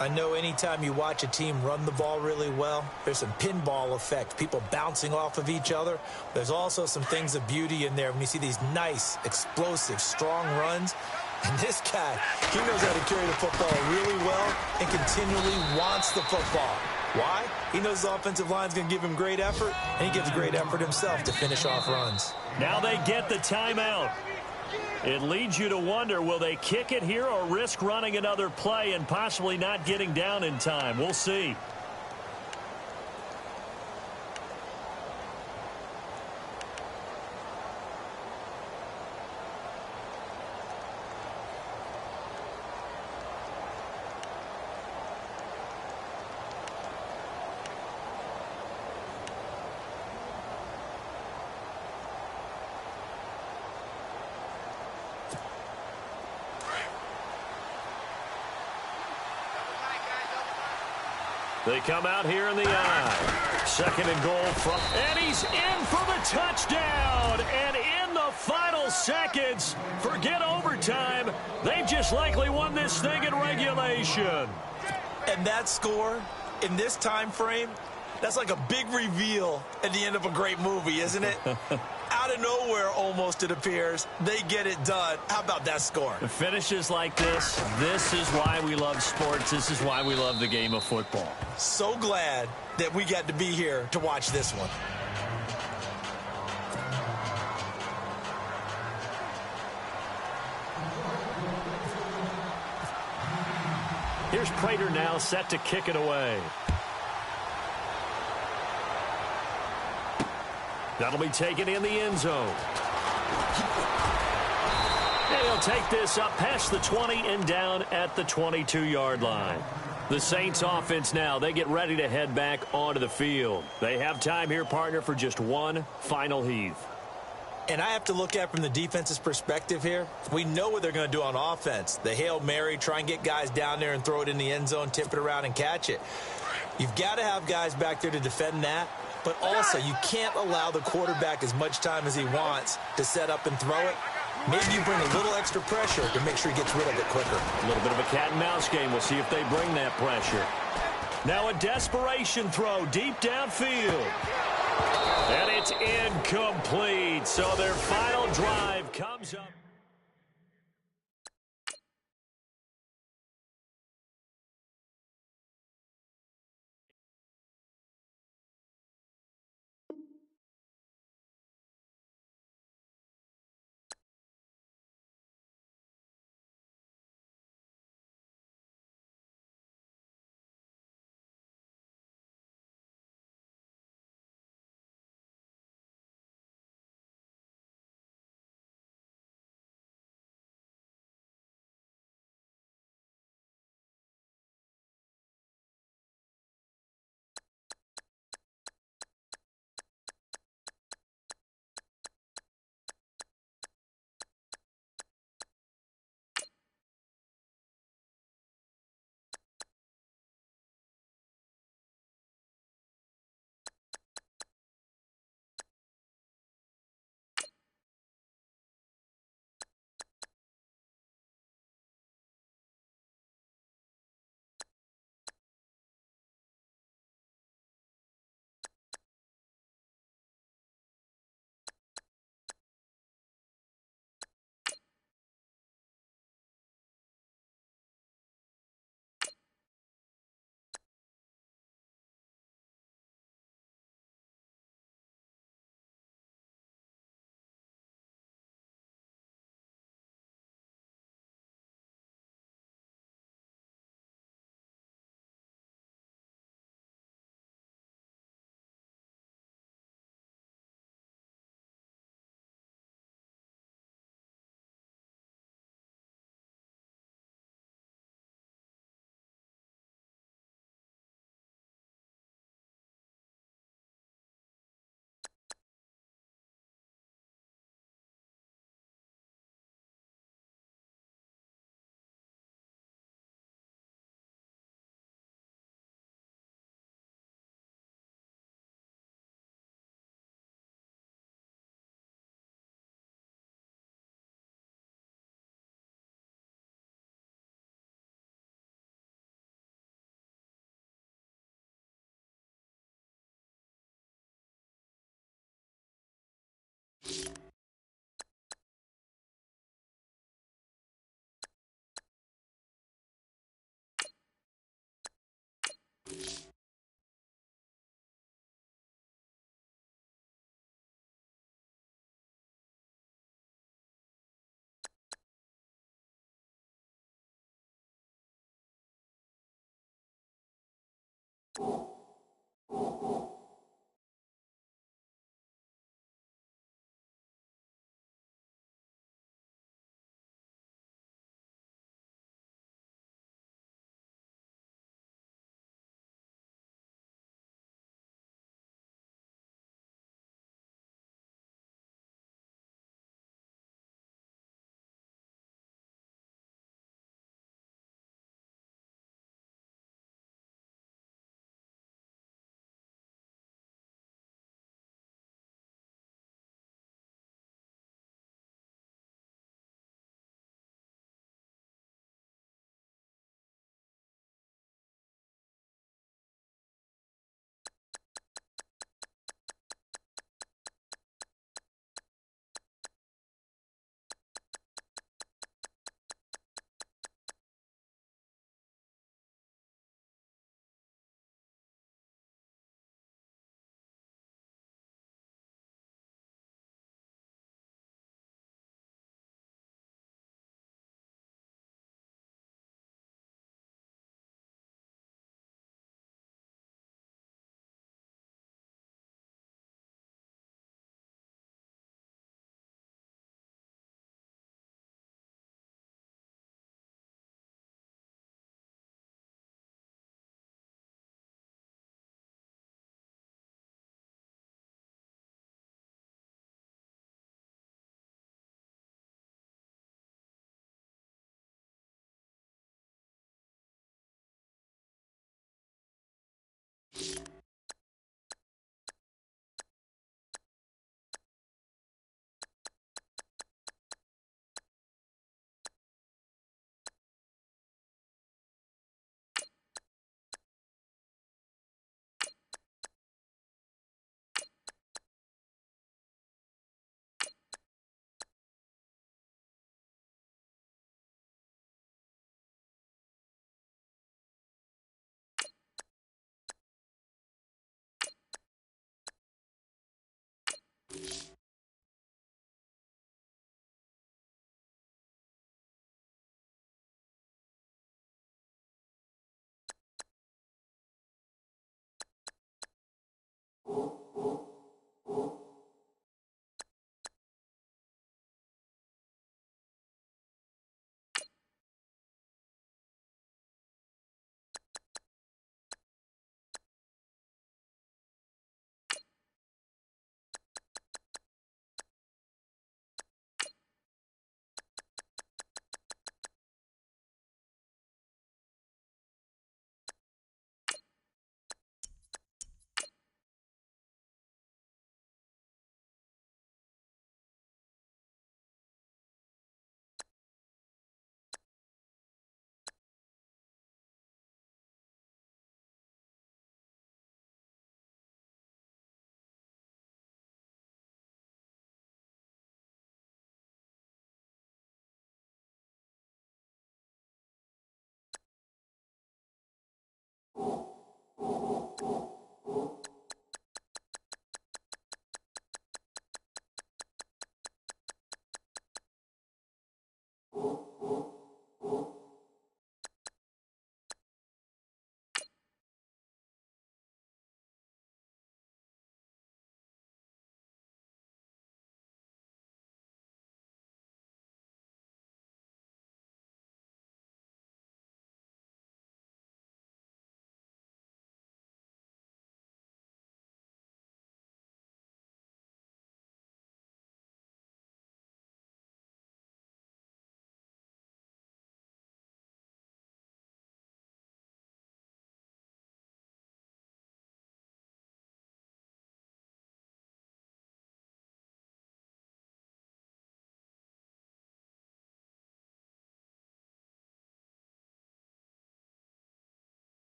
I know anytime you watch a team run the ball really well, there's some pinball effect, people bouncing off of each other. There's also some things of beauty in there when you see these nice, explosive, strong runs. And this guy, he knows how to carry the football really well and continually wants the football. Why? He knows the offensive line's going to give him great effort, and he gives great effort himself to finish off runs. Now they get the timeout. It leads you to wonder, will they kick it here or risk running another play and possibly not getting down in time? We'll see. They come out here in the eye. 2nd and goal from, and he's in for the touchdown. And in the final seconds. Forget overtime. They've just likely won this thing in regulation. And that score in this time frame, that's like a big reveal at the end of a great movie, isn't it? Out of nowhere, almost, it appears, they get it done. How about that score? The finishes like this is why we love sports. This is why we love the game of football. So glad that we got to be here to watch this one. Here's Prater now set to kick it away. That'll be taken in the end zone. And he'll take this up past the 20 and down at the 22-yard line. The Saints offense now, they get ready to head back onto the field. They have time here, partner, for just one final heave. And I have to look at from the defense's perspective here. We know what they're going to do on offense. The Hail Mary, try and get guys down there and throw it in the end zone, tip it around and catch it. You've got to have guys back there to defend that. But also, you can't allow the quarterback as much time as he wants to set up and throw it. Maybe you bring a little extra pressure to make sure he gets rid of it quicker. A little bit of a cat and mouse game. We'll see if they bring that pressure. Now a desperation throw deep downfield. And it's incomplete. So their final drive comes up.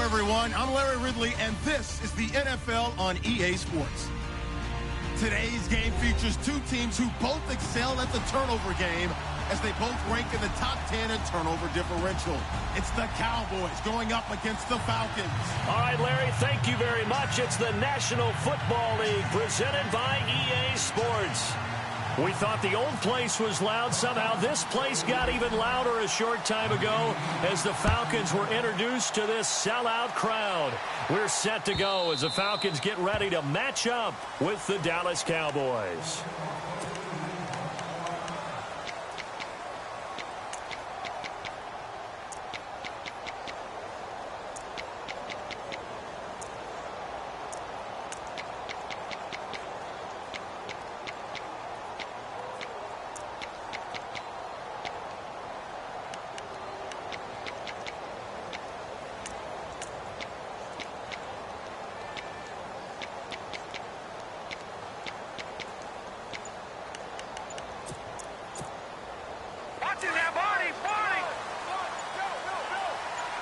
Hello, everyone. I'm Larry Ridley, and this is the NFL on EA Sports. Today's game features two teams who both excel at the turnover game as they both rank in the top 10 in turnover differential. It's the Cowboys going up against the Falcons. All right, Larry, thank you very much. It's the National Football League presented by EA Sports. We thought the old place was loud. Somehow this place got even louder a short time ago as the Falcons were introduced to this sellout crowd. We're set to go as the Falcons get ready to match up with the Dallas Cowboys.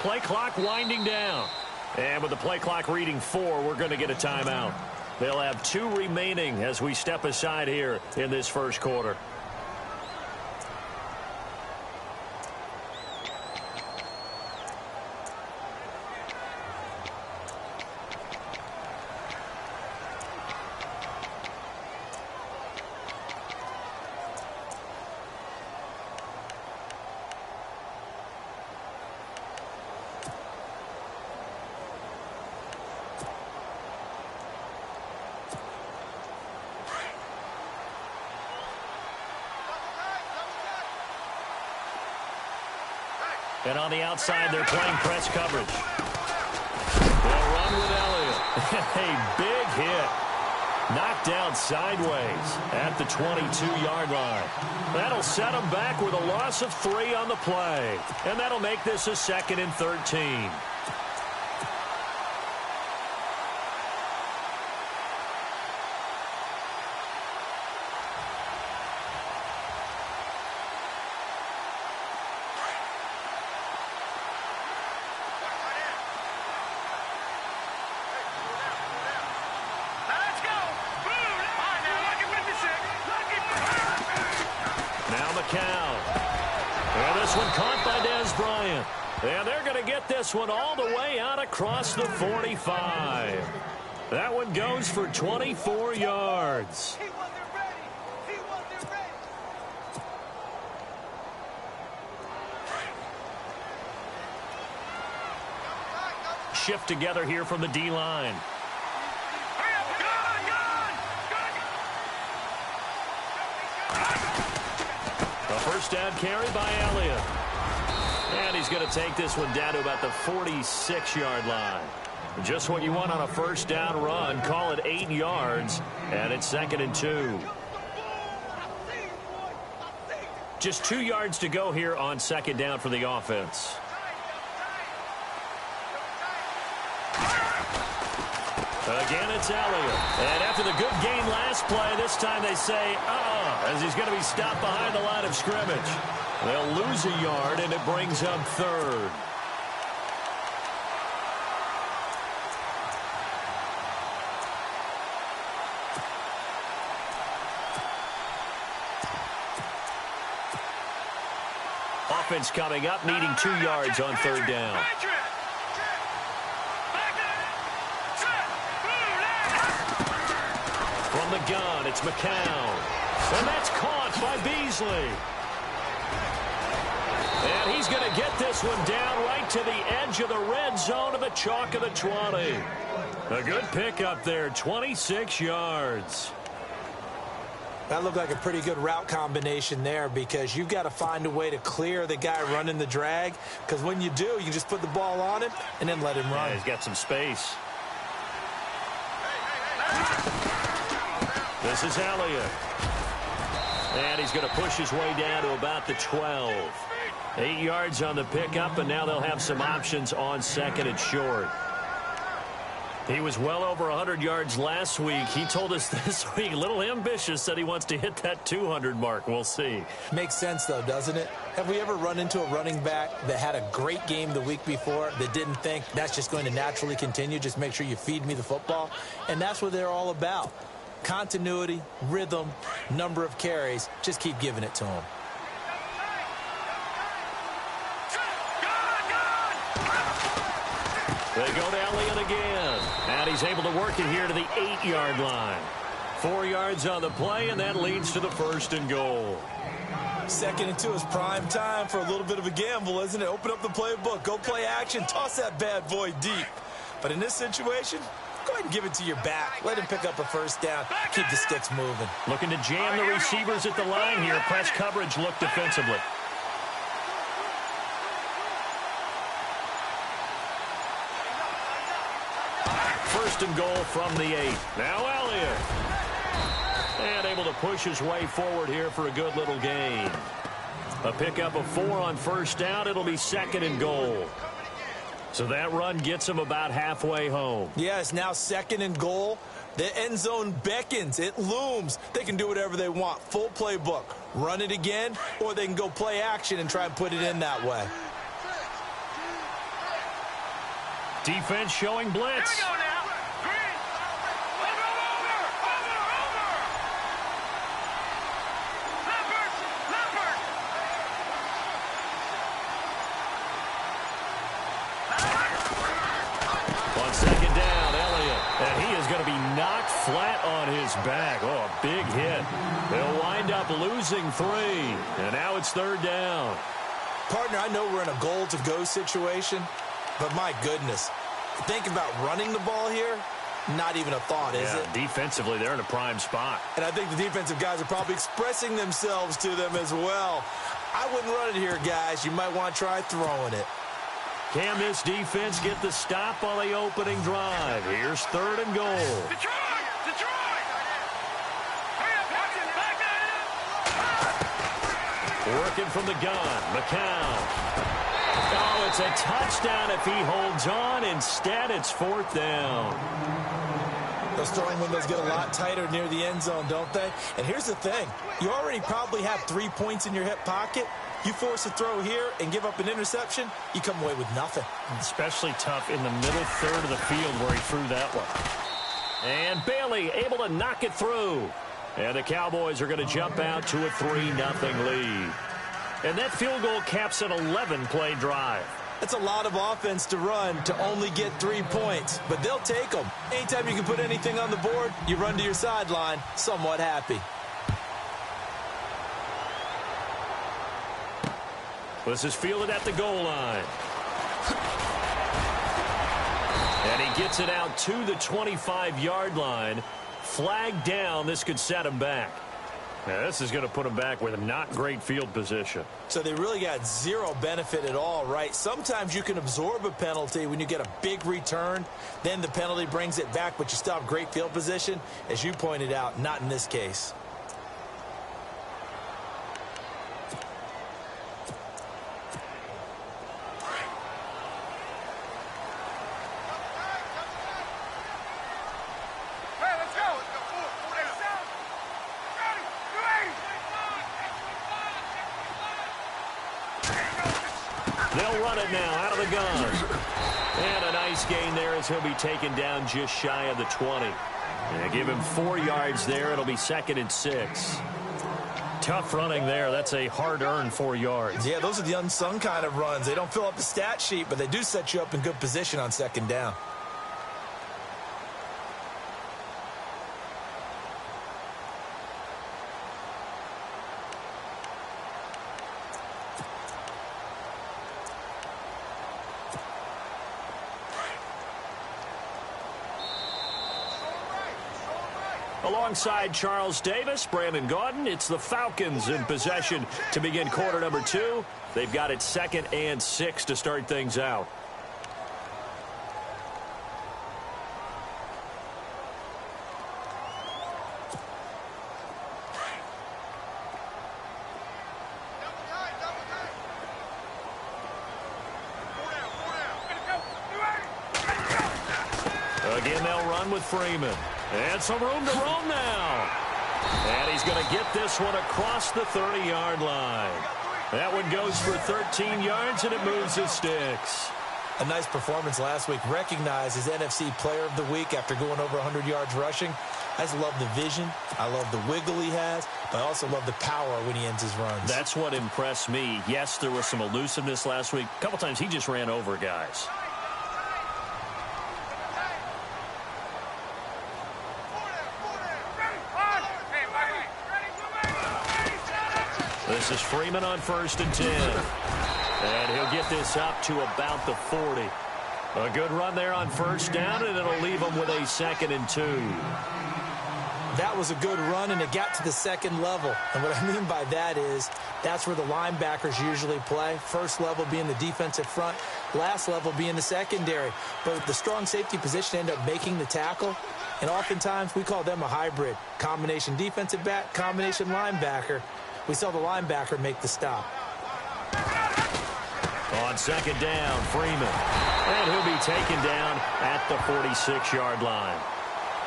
Play clock winding down. And with the play clock reading 4, we're going to get a timeout. They'll have 2 remaining as we step aside here in this first quarter. And on the outside, they're playing press coverage. They'll run with Elliott. A big hit. Knocked down sideways at the 22-yard line. That'll set them back with a loss of 3 on the play. And that'll make this a 2nd and 13. And they're going to get this one all the way out across the 45. That one goes for 24 yards. Shift together here from the D-line. A first down carry by Elliott. And he's going to take this one down to about the 46-yard line. Just what you want on a first down run. Call it 8 yards, and it's 2nd and 2. Just 2 yards to go here on 2nd down for the offense. Again, it's Elliott. And after the good gain last play, this time they say, as he's going to be stopped behind the line of scrimmage. They'll lose a yard, and it brings up 3rd. Offense coming up, needing 2 yards on 3rd down. From the gun, it's McCown. And that's caught by Beasley. And he's going to get this one down right to the edge of the red zone of the chalk of the 20. A good pickup there, 26 yards. That looked like a pretty good route combination there because you've got to find a way to clear the guy running the drag because when you do, you can just put the ball on him and then let him run. Yeah, he's got some space. This is Elliott. And he's going to push his way down to about the 12. 8 yards on the pickup, and now they'll have some options on 2nd and short. He was well over 100 yards last week. He told us this week, a little ambitious, said he wants to hit that 200 mark. We'll see. Makes sense, though, doesn't it? Have we ever run into a running back that had a great game the week before that didn't think that's just going to naturally continue? Just make sure you feed me the football. And that's what they're all about. Continuity, rhythm, number of carries. Just keep giving it to him. They go to Elliott again. And he's able to work it here to the 8-yard line. 4 yards on the play, and that leads to the 1st and goal. 2nd and 2 is prime time for a little bit of a gamble, isn't it? Open up the playbook, go play action, toss that bad boy deep. But in this situation, go ahead and give it to your back. Let him pick up a 1st down. Keep the sticks moving. Looking to jam the receivers at the line here. Press coverage look defensively. First and goal from the 8. Now Elliott. And able to push his way forward here for a good little gain. A pickup of 4 on 1st down. It'll be 2nd and goal. So that run gets him about halfway home. Yeah, it's now 2nd and goal. The end zone beckons. It looms. They can do whatever they want. Full playbook. Run it again, or they can go play action and try and put it in that way. Defense showing blitz. Here we go now. Green. Over. Leopard. On 2nd down, Elliott. And he is going to be knocked flat on his back. Oh, a big hit. They'll wind up losing 3. And now it's 3rd down. Partner, I know we're in a goal-to-go situation, but my goodness, think about running the ball here. Not even a thought, is it? Defensively, they're in a prime spot. And I think the defensive guys are probably expressing themselves to them as well. I wouldn't run it here, guys. You might want to try throwing it. Can this defense get the stop on the opening drive? Here's 3rd and goal. Detroit. Hurry up, Watson. Back that. Working from the gun, McCown. Oh, it's a touchdown if he holds on. Instead, it's 4th down. Those throwing windows get a lot tighter near the end zone, don't they? And here's the thing. You already probably have 3 points in your hip pocket. You force a throw here and give up an interception, you come away with nothing. Especially tough in the middle third of the field where he threw that one. And Bailey able to knock it through. And the Cowboys are going to jump out to a 3-0 lead. And that field goal caps an 11-play drive. That's a lot of offense to run to only get 3 points, but they'll take them. Anytime you can put anything on the board, you run to your sideline somewhat happy. This is fielded at the goal line. And he gets it out to the 25-yard line. Flag down. This could set him back. Now, this is going to put him back with a not great field position. So they really got zero benefit at all, right? Sometimes you can absorb a penalty when you get a big return. Then the penalty brings it back, but you still have great field position. As you pointed out, not in this case. They'll run it now out of the gun. And a nice gain there as he'll be taken down just shy of the 20. And give him 4 yards there. It'll be 2nd and 6. Tough running there. That's a hard-earned 4 yards. Yeah, those are the unsung kind of runs. They don't fill up the stat sheet, but they do set you up in good position on 2nd down. Alongside Charles Davis, Brandon Gaudin, it's the Falcons in possession to begin quarter number 2. They've got it 2nd and 6 to start things out. Again, they'll run with Freeman. And some room to roam now. And he's going to get this one across the 30-yard line. That one goes for 13 yards, and it moves his sticks. A nice performance last week. Recognized as NFC Player of the Week after going over 100 yards rushing. I just love the vision. I love the wiggle he has, but I also love the power when he ends his runs. That's what impressed me. Yes, there was some elusiveness last week. A couple times he just ran over guys. This is Freeman on 1st and 10. And he'll get this up to about the 40. A good run there on 1st down, and it'll leave him with a 2nd and 2. That was a good run, and it got to the 2nd level. And what I mean by that is that's where the linebackers usually play. First level being the defensive front, last level being the secondary. But the strong safety position ended up making the tackle. And oftentimes we call them a hybrid. Combination defensive back, combination linebacker. We saw the linebacker make the stop. On 2nd down, Freeman. And he'll be taken down at the 46-yard line.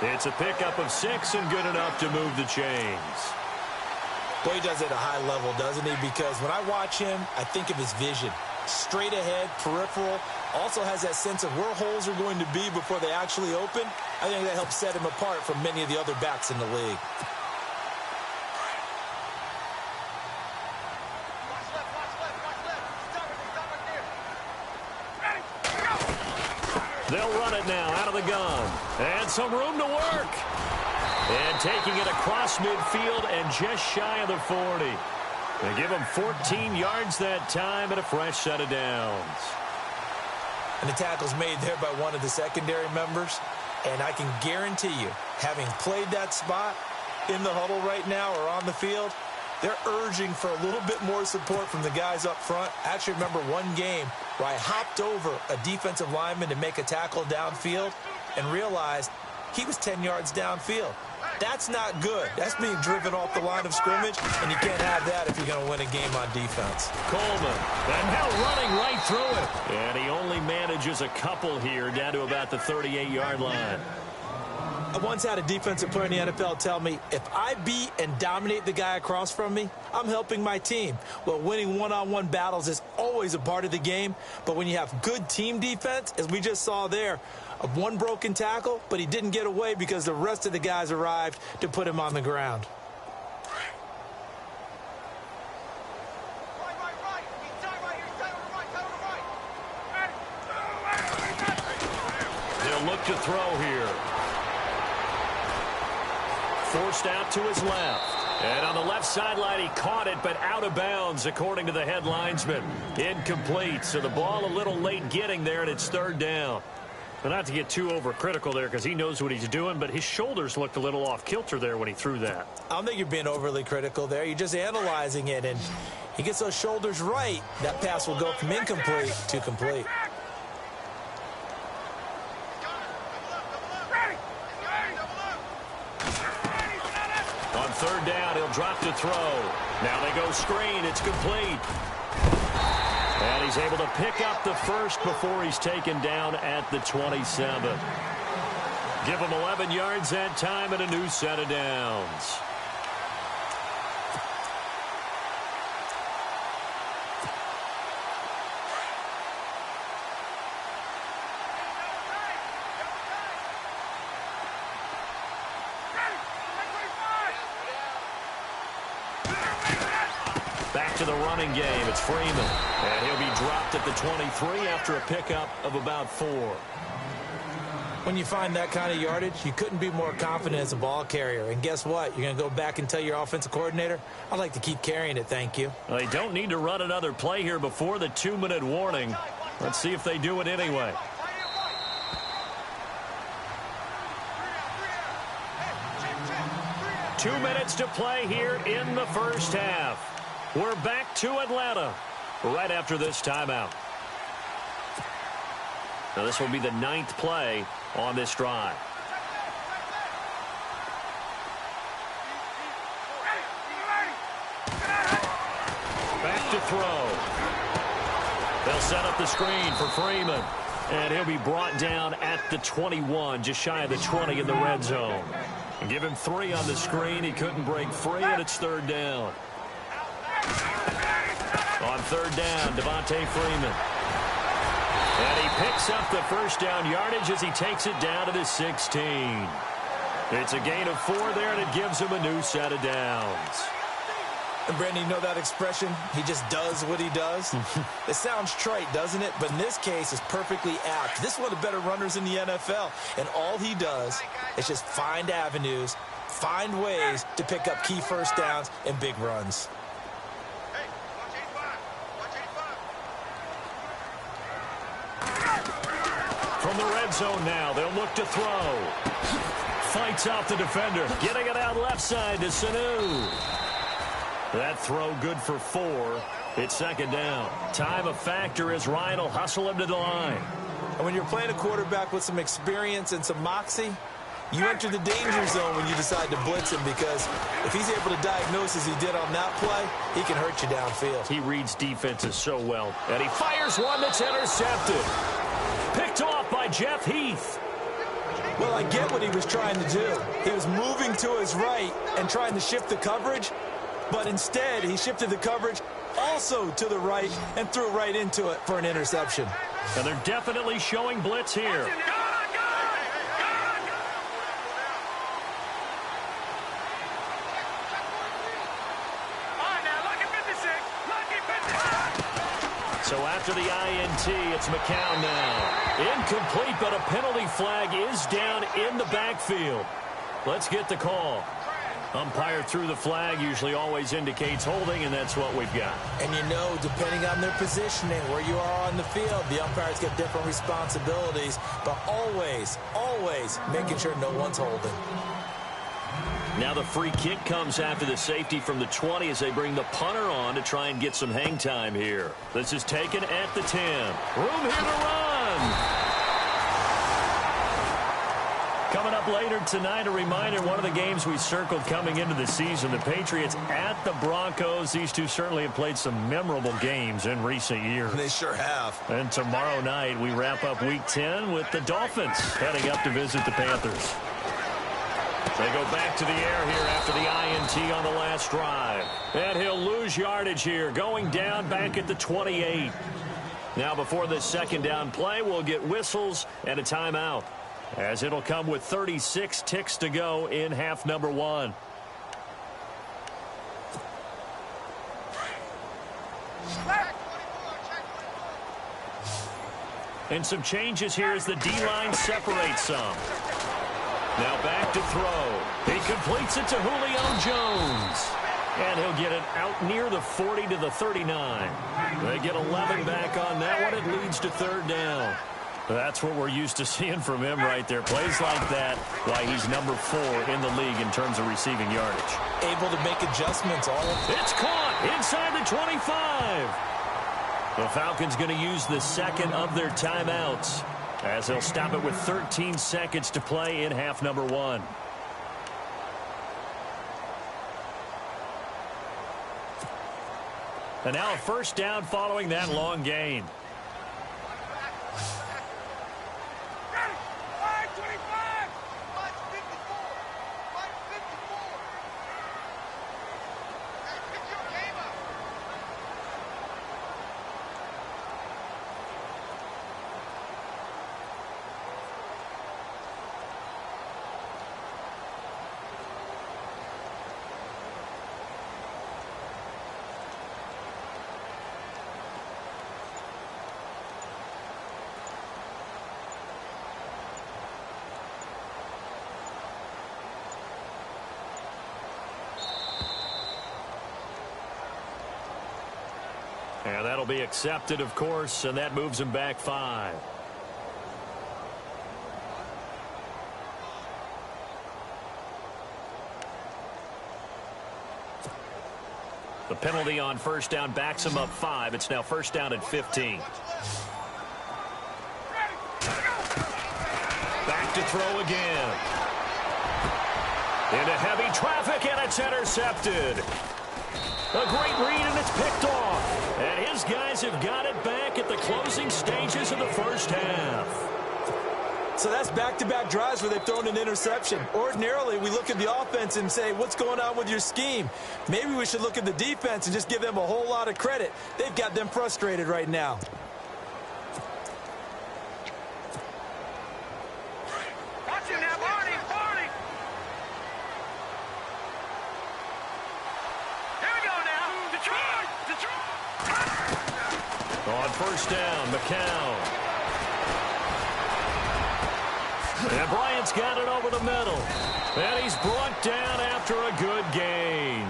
It's a pickup of 6 and good enough to move the chains. Boy, he does it at a high level, doesn't he? Because when I watch him, I think of his vision. Straight ahead, peripheral. Also has that sense of where holes are going to be before they actually open. I think that helps set him apart from many of the other backs in the league. They'll run it now out of the gun. And some room to work. And taking it across midfield and just shy of the 40. They give him 14 yards that time and a fresh set of downs. And the tackle's made there by one of the secondary members. And I can guarantee you, having played that spot in the huddle right now or on the field, they're urging for a little bit more support from the guys up front. I actually remember one game where I hopped over a defensive lineman to make a tackle downfield and realized he was 10 yards downfield. That's not good. That's being driven off the line of scrimmage, and you can't have that if you're going to win a game on defense. Coleman, and now running right through it. And he only manages a couple here down to about the 38-yard line. I once had a defensive player in the NFL tell me, if I beat and dominate the guy across from me, I'm helping my team. Well, winning one-on-one battles is always a part of the game, but when you have good team defense, as we just saw there, one broken tackle, but he didn't get away because the rest of the guys arrived to put him on the ground. They'll look to throw here. Forced out to his left. And on the left sideline, he caught it, but out of bounds, according to the head linesman. Incomplete. So the ball a little late getting there, and it's 3rd down. But not to get too overcritical there because he knows what he's doing, but his shoulders looked a little off kilter there when he threw that. I don't think you're being overly critical there. You're just analyzing it, and he gets those shoulders right. That pass will go from incomplete to complete. On 3rd down, he'll drop to throw. Now they go screen. It's complete. And he's able to pick up the first before he's taken down at the 27. Give him 11 yards that time and a new set of downs. Back to the running game. It's Freeman. And he'll be dropped at the 23 after a pickup of about 4. When you find that kind of yardage, you couldn't be more confident as a ball carrier. And guess what? You're going to go back and tell your offensive coordinator, I'd like to keep carrying it, thank you. Well, they don't need to run another play here before the 2-minute warning. Let's see if they do it anyway. Two minutes to play here in the first half. We're back to Atlanta right after this timeout. Now this will be the 9th play on this drive. Back to throw. They'll set up the screen for Freeman. And he'll be brought down at the 21, just shy of the 20 in the red zone. And give him 3 on the screen. He couldn't break free, and it's 3rd down. On 3rd down, Devontae Freeman. And he picks up the first down yardage as he takes it down to the 16. It's a gain of 4 there, and it gives him a new set of downs. And Brandon, you know that expression? He just does what he does? It sounds trite, doesn't it? But in this case, it's perfectly apt. This is one of the better runners in the NFL. And all he does is just find avenues, find ways to pick up key first downs and big runs. Hey, watch 85. From the red zone now, they'll look to throw. Fights off the defender. Getting it out left side to Sanu. That throw good for 4. It's 2nd down. Time a factor as Ryan will hustle him to the line. And when you're playing a quarterback with some experience and some moxie, you enter the danger zone when you decide to blitz him, because if he's able to diagnose as he did on that play, he can hurt you downfield. He reads defenses so well. And he fires one that's intercepted. Picked off by Jeff Heath. Well, I get what he was trying to do. He was moving to his right and trying to shift the coverage, but instead he shifted the coverage also to the right and threw right into it for an interception. And they're definitely showing blitz here. So after the INT, it's McCown now. Incomplete, but a penalty flag is down in the backfield. Let's get the call. Umpire threw the flag, usually always indicates holding, and that's what we've got. And you know, depending on their positioning, where you are on the field, the umpires get different responsibilities, but always, always making sure no one's holding. Now the free kick comes after the safety from the 20 as they bring the punter on to try and get some hang time here. This is taken at the 10. Room here to run. Coming up later tonight, a reminder, one of the games we circled coming into the season, the Patriots at the Broncos. These two certainly have played some memorable games in recent years. They sure have. And tomorrow night, we wrap up Week 10 with the Dolphins heading up to visit the Panthers. They go back to the air here after the INT on the last drive. And he'll lose yardage here, going down back at the 28. Now before this 2nd down play, we'll get whistles and a timeout, as it'll come with 36 ticks to go in half number 1. And some changes here as the D-line separates some. Now back to throw. He completes it to Julio Jones. And he'll get it out near the 40 to the 39. They get 11 back on that one. It leads to 3rd down. That's what we're used to seeing from him right there. Plays like that, why he's number 4 in the league in terms of receiving yardage. Able to make adjustments all of it. It's caught inside the 25. The Falcons going to use the 2nd of their timeouts, as they'll stop it with 13 seconds to play in half number 1. And now a 1st down following that long gain. And that'll be accepted, of course, and that moves him back 5. The penalty on 1st down backs him up 5. It's now 1st down at 15. Back to throw again. Into heavy traffic, and it's intercepted. A great read, and it's picked off. And his guys have got it back at the closing stages of the first half. So that's back-to-back drives where they've thrown an interception. Ordinarily, we look at the offense and say, what's going on with your scheme? Maybe we should look at the defense and just give them a whole lot of credit. They've got them frustrated right now. Watch it now, Barney, Barney. Here we go now. Detroit, Detroit. On first down, McCown. And Bryant's got it over the middle. And he's brought down after a good gain.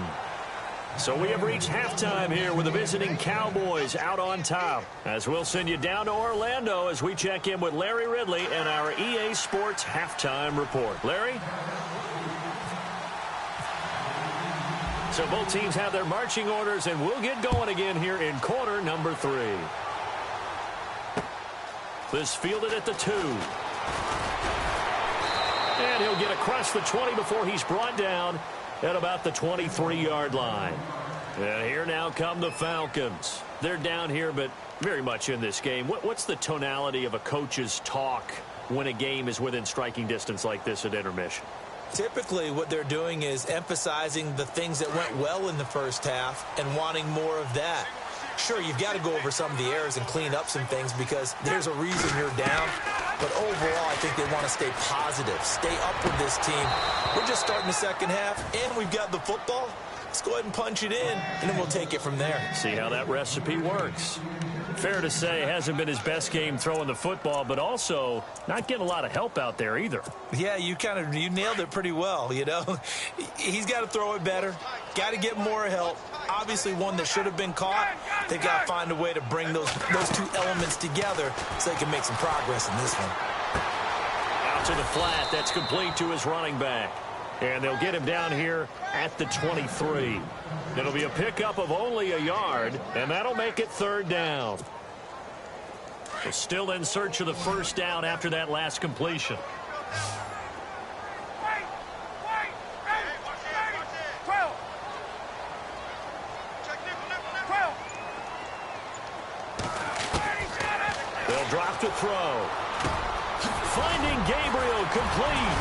So we have reached halftime here with the visiting Cowboys out on top. As we'll send you down to Orlando as we check in with Larry Ridley and our EA Sports halftime report. Larry? So both teams have their marching orders, and we'll get going again here in quarter number 3. This fielded at the 2. And he'll get across the 20 before he's brought down at about the 23-yard line. And here now come the Falcons. They're down here, but very much in this game. What's the tonality of a coach's talk when a game is within striking distance like this at intermission? Typically, what they're doing is emphasizing the things that went well in the first half and wanting more of that. Sure, you've got to go over some of the errors and clean up some things because there's a reason you're down. But overall, I think they want to stay positive, stay up with this team. We're just starting the second half, and we've got the football. Let's go ahead and punch it in, and then we'll take it from there. See how that recipe works. Fair to say, hasn't been his best game throwing the football, but also not getting a lot of help out there either. Yeah, you nailed it pretty well, you know. He's got to throw it better, got to get more help. Obviously one that should have been caught. They've got to find a way to bring those two elements together so they can make some progress in this one. Out to the flat, that's complete to his running back. And they'll get him down here at the 23. It'll be a pickup of only a yard, and that'll make it third down. So still in search of the first down after that last completion. Wait, 12. Check nickel. 12. They'll drop to throw. Finding Gabriel complete.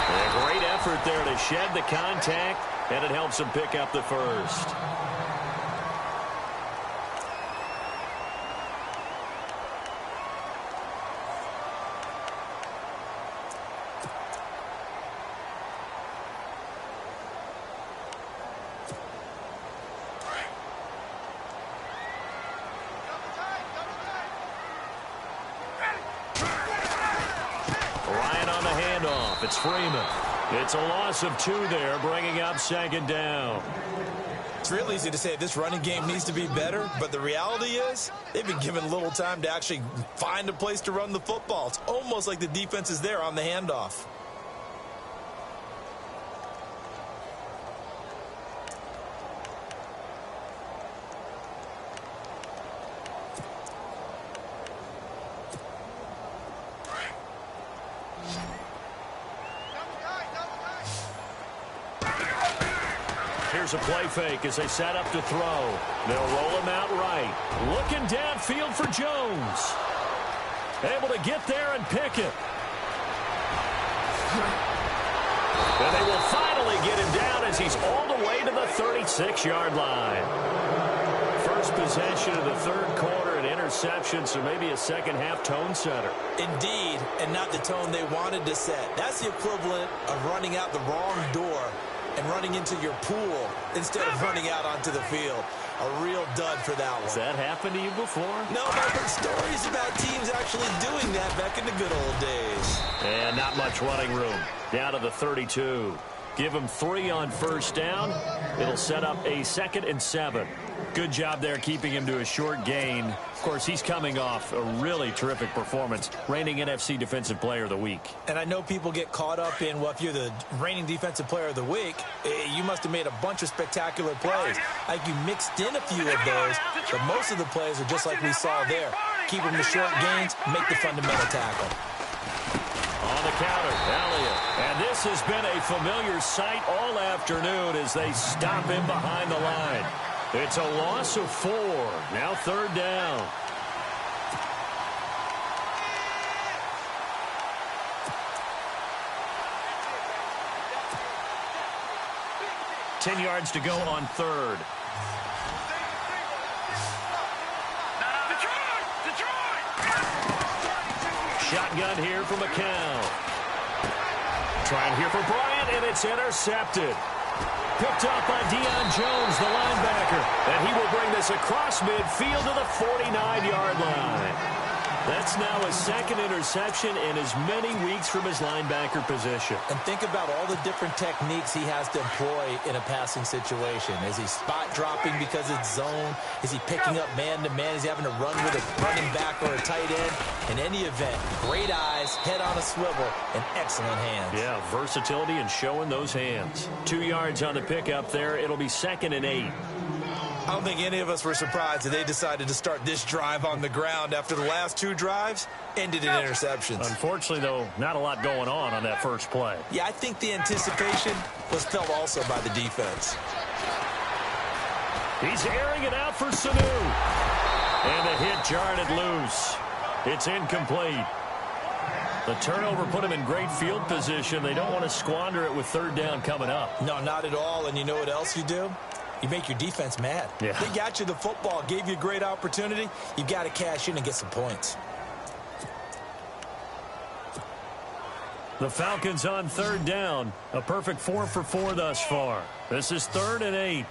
A great effort there to shed the contact, and it helps him pick up the first. It's Freeman. It's a loss of 2 there, bringing up second down. It's real easy to say this running game needs to be better, but the reality is they've been given little time to actually find a place to run the football. It's almost like the defense is there on the handoff. Here's a play fake as they set up to throw. They'll roll him out right. Looking downfield for Jones. Able to get there and pick it. And they will finally get him down as he's all the way to the 36-yard line. First possession of the third quarter, an interception, so maybe a second-half tone setter. Indeed, and not the tone they wanted to set. That's the equivalent of running out the wrong door and running into your pool instead of running out onto the field. A real dud for that one. Has that happened to you before? No, I've heard stories about teams actually doing that back in the good old days. And not much running room. Down to the 32. Give him 3 on first down. It'll set up a 2nd and 7. Good job there keeping him to a short gain. Of course, he's coming off a really terrific performance, reigning NFC Defensive Player of the Week. And I know people get caught up in, well, if you're the reigning Defensive Player of the Week, you must have made a bunch of spectacular plays. Like you mixed in a few of those, but most of the plays are just like we saw there. Keep them to short gains, make the fundamental tackle. On the counter, Elliott. And this has been a familiar sight all afternoon as they stop him behind the line. It's a loss of 4. Now 3rd down. 10 yards to go on 3rd. Shotgun here for McCown. Trying here for Bryant, and it's intercepted. Picked up by Deion Jones, the linebacker. And he will bring this across midfield to the 49-yard line. That's now his 2nd interception in as many weeks from his linebacker position. And think about all the different techniques he has to employ in a passing situation. Is he spot dropping because it's zone? Is he picking up man-to-man? Is he having to run with a running back or a tight end? In any event, great eyes, head on a swivel, and excellent hands. Yeah, versatility and showing those hands. 2 yards on the pickup there. It'll be 2nd and 8. I don't think any of us were surprised that they decided to start this drive on the ground after the last 2 drives ended in interceptions. Unfortunately, though, not a lot going on that first play. Yeah, I think the anticipation was felt also by the defense. He's airing it out for Sanu. And the hit jarred it loose. It's incomplete. The turnover put him in great field position. They don't want to squander it with 3rd down coming up. No, not at all. And you know what else you do? You make your defense mad. Yeah. They got you the football, gave you a great opportunity. You got to cash in and get some points. The Falcons on 3rd down. A perfect 4 for 4 thus far. This is 3rd and 8.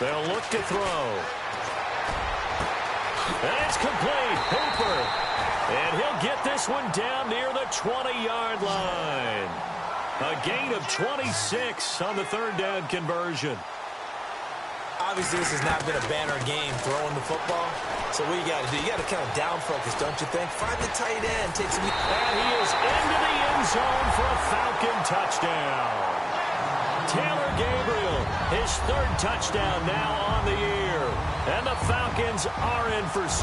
They'll look to throw. And it's complete. Hooper. And he'll get this one down near the 20-yard line. A gain of 26 on the 3rd down conversion. Obviously, this has not been a banner game throwing the football. So what you got to do, you got to kind of down focus, don't you think? Find the tight end. Take some... And he is into the end zone for a Falcon touchdown. Taylor Gabriel, his 3rd touchdown now on the year. And the Falcons are in for 6.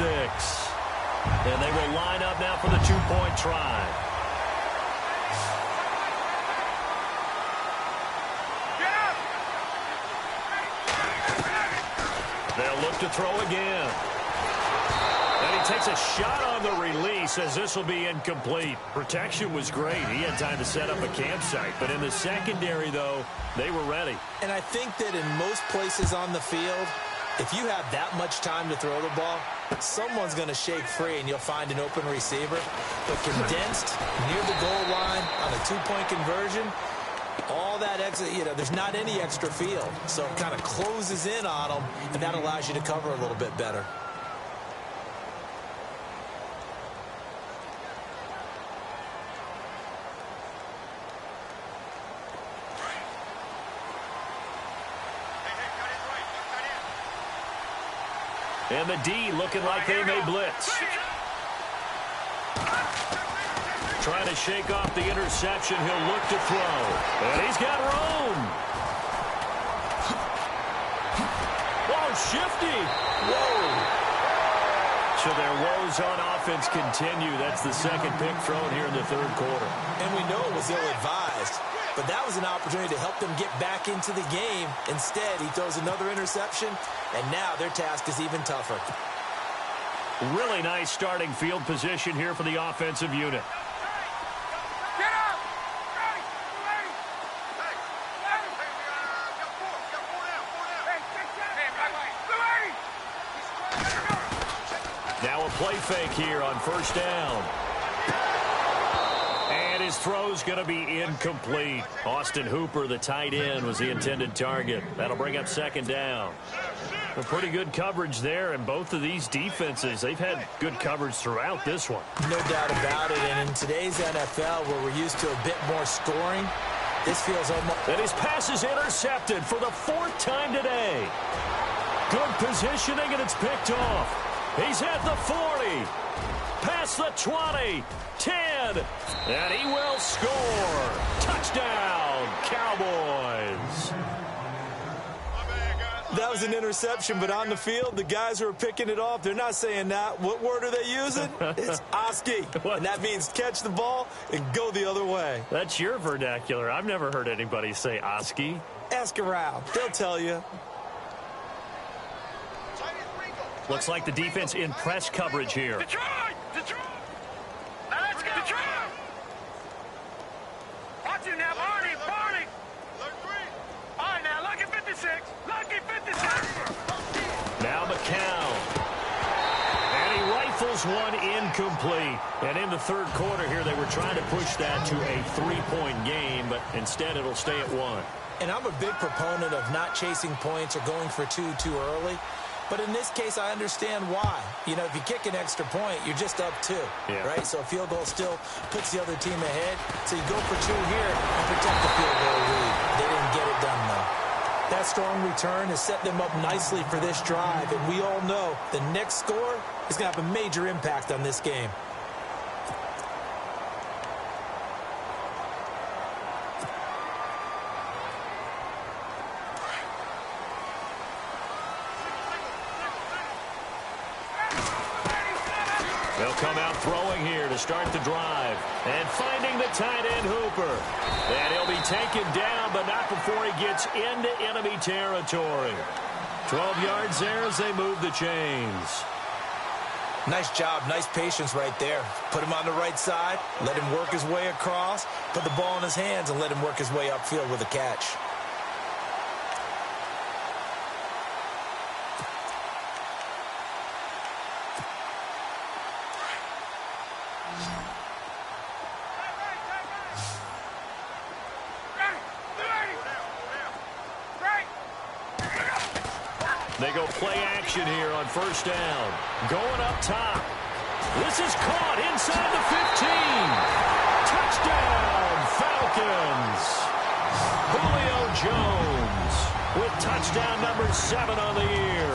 And they will line up now for the 2-point try. They'll look to throw again. And he takes a shot on the release as this will be incomplete. Protection was great. He had time to set up a campsite. But in the secondary, though, they were ready. And I think that in most places on the field, if you have that much time to throw the ball, someone's going to shake free and you'll find an open receiver. But condensed near the goal line on a 2-point conversion, all that extra, there's not any extra field. So it kind of closes in on them, and that allows you to cover a little bit better. And the D looking like they may blitz. Trying to shake off the interception. He'll look to throw. And he's got room. Whoa, shifty. Whoa. So their woes on offense continue. That's the 2nd pick thrown here in the 3rd quarter. And we know it was ill-advised. But that was an opportunity to help them get back into the game. Instead, he throws another interception, and now their task is even tougher. Really nice starting field position here for the offensive unit. Get up! Now a play fake here on 1st down. And his throw's going to be incomplete. Austin Hooper, the tight end, was the intended target. That'll bring up 2nd down. A pretty good coverage there, and both of these defenses, they've had good coverage throughout this one. No doubt about it, and in today's NFL, where we're used to a bit more scoring, this feels almost... And his pass is intercepted for the 4th time today. Good positioning, and it's picked off. He's at the 40. Past the 20. 10. And he will score. Touchdown, Cowboys. That was an interception, but on the field, the guys who are picking it off, they're not saying that. What word are they using? It's Oski, and that means catch the ball and go the other way. That's your vernacular. I've never heard anybody say Oski. Ask around. They'll tell you. Looks like the defense in press coverage here. Detroit! Detroit! Now let's go! Detroit! Watch him now, Barney! Barney! All right, now, lucky 56. Lucky 56. Now McCown. And he rifles one incomplete. And in the third quarter here, they were trying to push that to a 3-point game, but instead it'll stay at 1. And I'm a big proponent of not chasing points or going for two too early. But in this case, I understand why. You know, if you kick an extra point, you're just up 2, right? So a field goal still puts the other team ahead. So you go for 2 here and protect the field goal lead. They didn't get it done, though. That strong return has set them up nicely for this drive. And we all know the next score is going to have a major impact on this game. They'll come out throwing here to start the drive. And finding the tight end Hooper. And he'll be taken down, but not before he gets into enemy territory. 12 yards there as they move the chains. Nice job, nice patience right there. Put him on the right side, let him work his way across, put the ball in his hands, and let him work his way upfield with a catch. They go play action here on first down. Going up top. This is caught inside the 15. Touchdown, Falcons. Julio Jones with touchdown number 7 on the year.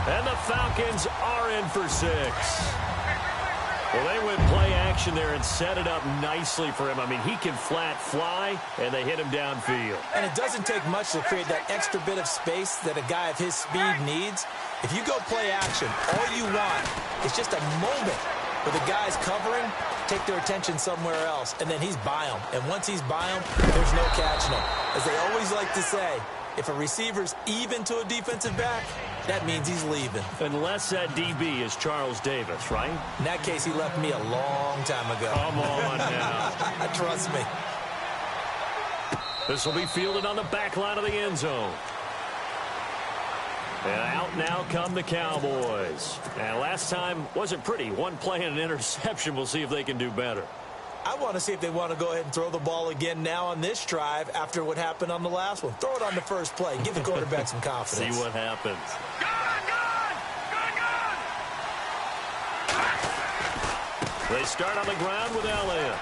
And the Falcons are in for 6. Well, they went play action there and set it up nicely for him. I mean, he can flat fly, and they hit him downfield. And it doesn't take much to create that extra bit of space that a guy of his speed needs. If you go play action, all you want is just a moment where the guy's covering, take their attention somewhere else, and then he's by him. And once he's by him, there's no catching him. As they always like to say, if a receiver's even to a defensive back, that means he's leaving. Unless that DB is Charles Davis, right? In that case, he left me a long time ago. Come on now. Trust me. This will be fielded on the back line of the end zone. And out now come the Cowboys. And last time wasn't pretty. One play and an interception. We'll see if they can do better. I want to see if they want to go ahead and throw the ball again now on this drive after what happened on the last one. Throw it on the first play. Give the quarterback some confidence. See what happens. They start on the ground with Elliott.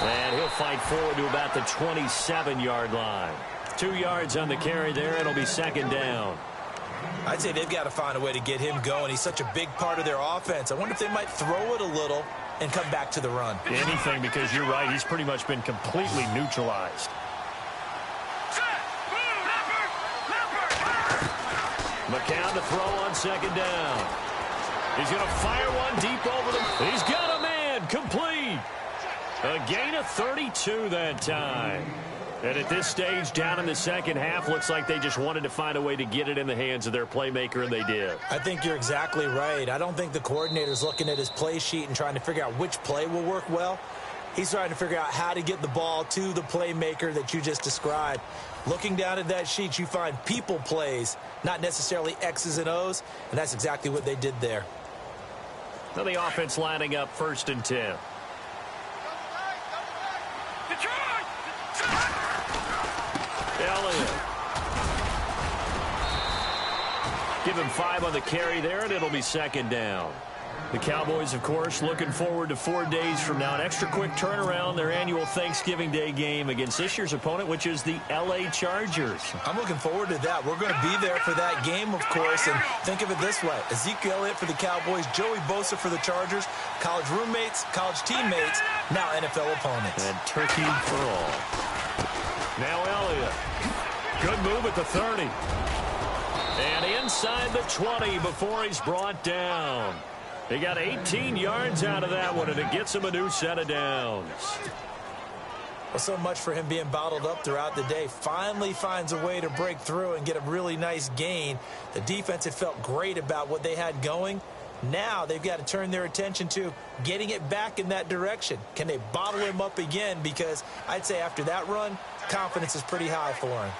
And he'll fight forward to about the 27-yard line. 2 yards on the carry there. It'll be second down. I'd say they've got to find a way to get him going. He's such a big part of their offense. I wonder if they might throw it a little and come back to the run. Anything, because you're right. He's pretty much been completely neutralized. McCown to throw on second down. He's going to fire one deep over the... He's got a man. Complete. A gain of 32 that time. And at this stage, down in the second half, looks like they just wanted to find a way to get it in the hands of their playmaker, and they did. I think you're exactly right. I don't think the coordinator's looking at his play sheet and trying to figure out which play will work well. He's trying to figure out how to get the ball to the playmaker that you just described. Looking down at that sheet, you find people plays, not necessarily X's and O's, and that's exactly what they did there. Now the offense lining up 1st and 10. Elliott. Give him 5 on the carry there, and it'll be second down. The Cowboys, of course, looking forward to 4 days from now. An extra quick turnaround, their annual Thanksgiving Day game against this year's opponent, which is the L.A. Chargers. I'm looking forward to that. We're going to be there for that game, of course, and think of it this way. Ezekiel Elliott for the Cowboys, Joey Bosa for the Chargers, college roommates, college teammates, now NFL opponents. And turkey for all. Now Elliott. Good move at the 30. And inside the 20 before he's brought down. He got 18 yards out of that one, and it gets him a new set of downs. Well, so much for him being bottled up throughout the day. Finally finds a way to break through and get a really nice gain. The defense had felt great about what they had going. Now they've got to turn their attention to getting it back in that direction. Can they bottle him up again? Because I'd say after that run, confidence is pretty high for him.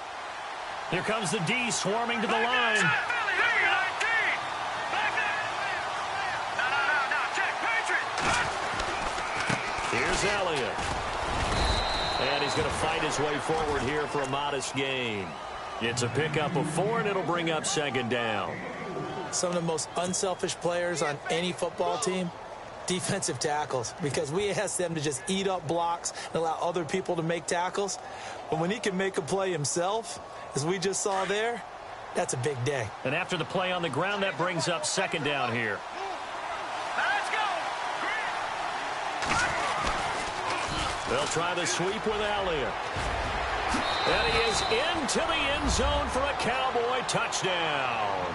Here comes the D swarming to the line. Here's Elliott. And he's going to fight his way forward here for a modest gain. It's a pickup of 4, and it'll bring up second down. Some of the most unselfish players on any football team, defensive tackles, because we ask them to just eat up blocks and allow other people to make tackles. But when he can make a play himself, as we just saw there, that's a big day. And after the play on the ground, that brings up second down here. Let's go. They'll try the sweep with Elliott. And he is into the end zone for a Cowboy touchdown.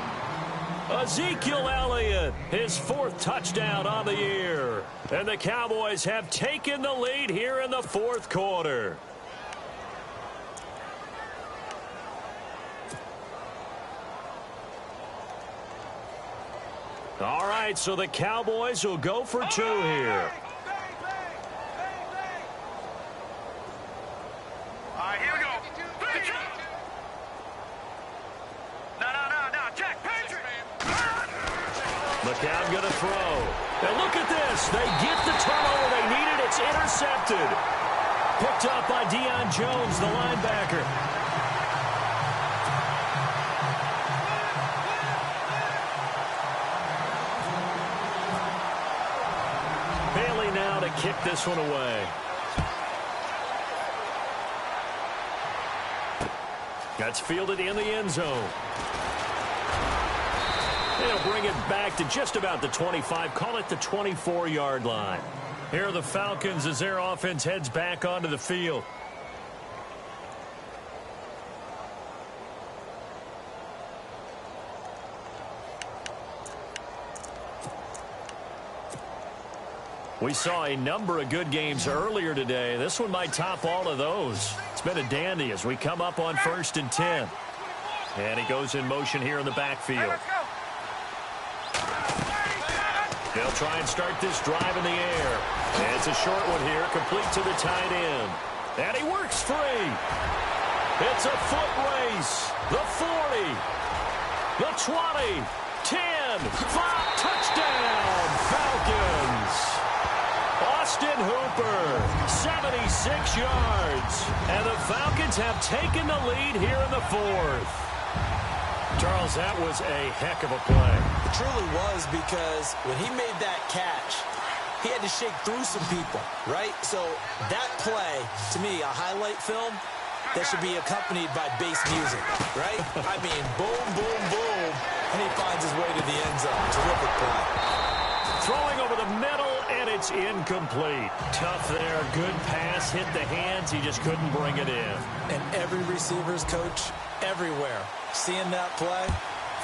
Ezekiel Elliott, his 4th touchdown on the year. And the Cowboys have taken the lead here in the 4th quarter. All right, so the Cowboys will go for 2 here. All right, here we go. No, check, Patriot. McCown going to throw. And look at this. They get the turnover they needed. It's intercepted. Picked up by Deion Jones, the linebacker. Bailey now to kick this one away. That's fielded in the end zone. They'll bring it back to just about the 25. Call it the 24-yard line. Here are the Falcons as their offense heads back onto the field. We saw a number of good games earlier today. This one might top all of those. It's been a dandy as we come up on 1st and 10. And he goes in motion here in the backfield. They'll try and start this drive in the air. And it's a short one here, complete to the tight end. And he works free. It's a foot race. The 40. The 20. 10. 5. Touchdown, Falcons. Austin Hooper, 76 yards. And the Falcons have taken the lead here in the 4th. Charles, that was a heck of a play. It truly was, because when he made that catch, he had to shake through some people, right? So that play, to me, a highlight film that should be accompanied by bass music, right? I mean, boom, boom, boom, and he finds his way to the end zone. Terrific play. Throwing over the middle, and it's incomplete. Tough there. Good pass. Hit the hands. He just couldn't bring it in. And every receiver's coach everywhere, seeing that play,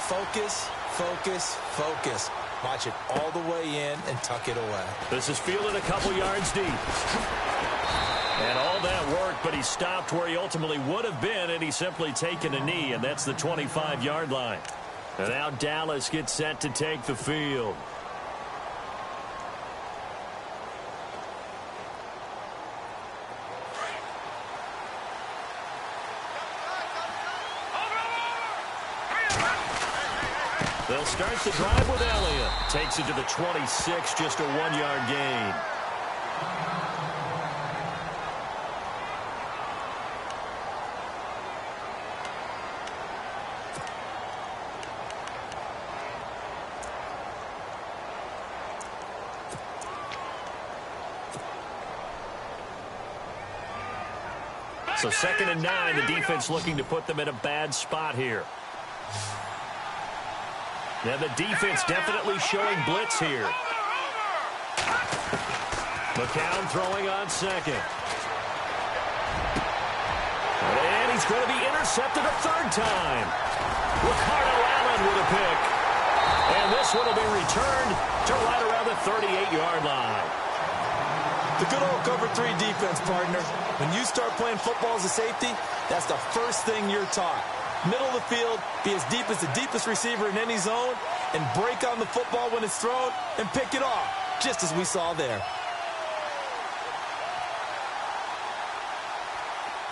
focus, focus, focus. Watch it all the way in and tuck it away. This is fielded a couple yards deep. And all that work, but he stopped where he ultimately would have been, and he's simply taken a knee, and that's the 25-yard line. And now Dallas gets set to take the field. They'll start the drive with Elliott. Takes it to the 26, just a 1-yard gain. So 2nd and 9, the defense looking to put them in a bad spot here. Now the defense definitely showing blitz here. McCown throwing on 2nd. And he's going to be intercepted a third time. Ricardo Allen with a pick. And this one will be returned to right around the 38-yard line. The good old cover 3 defense, partner. When you start playing football as a safety, that's the first thing you're taught. Middle of the field, be as deep as the deepest receiver in any zone, and break on the football when it's thrown and pick it off, just as we saw there.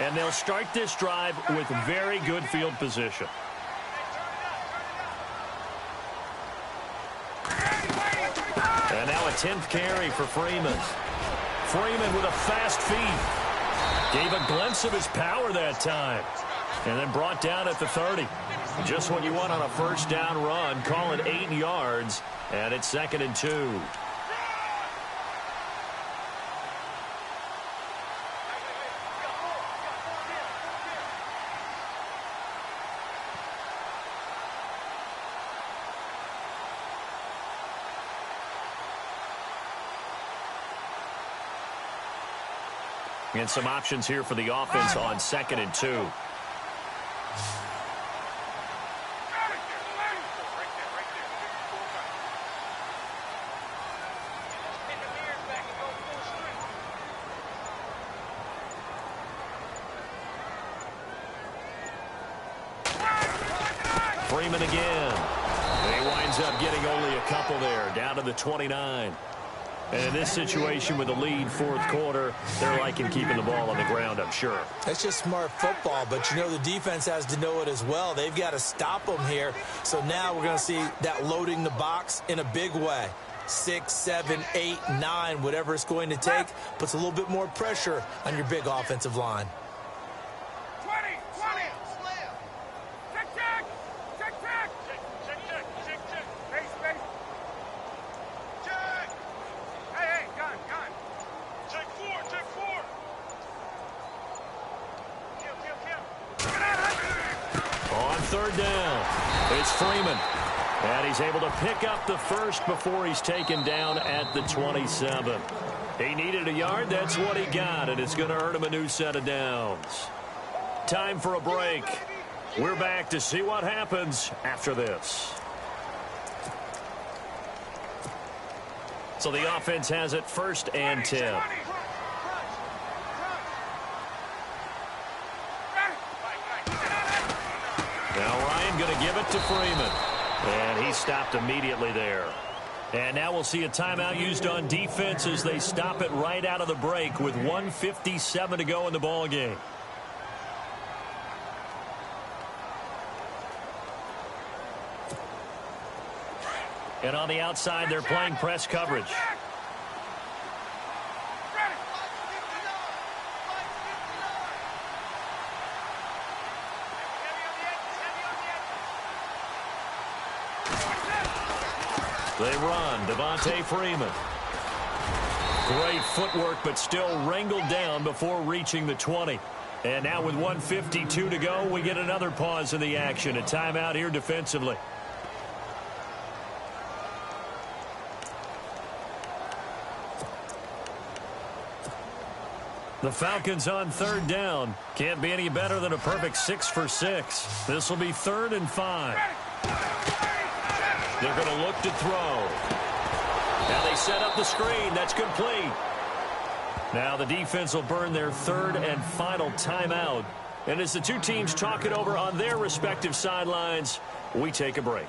And they'll start this drive with very good field position. And now a 10th carry for Freeman. Freeman with a fast feet. Gave a glimpse of his power that time. And then brought down at the 30. Just what you want on a first down run. Call it 8 yards. And it's 2nd and 2. And some options here for the offense on 2nd and 2. Freeman again. And he winds up getting only a couple there, down to the 29. And in this situation with the lead, 4th quarter, they're liking keeping the ball on the ground, I'm sure. That's just smart football, but you know the defense has to know it as well. They've got to stop them here. So now we're going to see that loading the box in a big way. 6, 7, 8, 9, whatever it's going to take, puts a little bit more pressure on your big offensive line. 20, 20. Check, check. Check, check. Check, check, check, check. Face, face. Check. Hey, gun. Check 4, check 4. Kill. On 3rd down, it's Freeman. And he's able to pick up the first before he's taken down at the 27. He needed a yard. That's what he got, and it's going to earn him a new set of downs. Time for a break. We're back to see what happens after this. So the offense has it 1st and 10. Now Ryan going to give it to Freeman. And he stopped immediately there. And now we'll see a timeout used on defense as they stop it right out of the break with 1:57 to go in the ball game. And on the outside, they're playing press coverage. They run. Devontae Freeman. Great footwork, but still wrangled down before reaching the 20. And now with 1:52 to go, we get another pause in the action. A timeout here defensively. The Falcons on 3rd down. Can't be any better than a perfect 6 for 6. This will be 3rd and 5. They're going to look to throw. Now they set up the screen. That's complete. Now the defense will burn their 3rd and final timeout. And as the two teams talk it over on their respective sidelines, we take a break.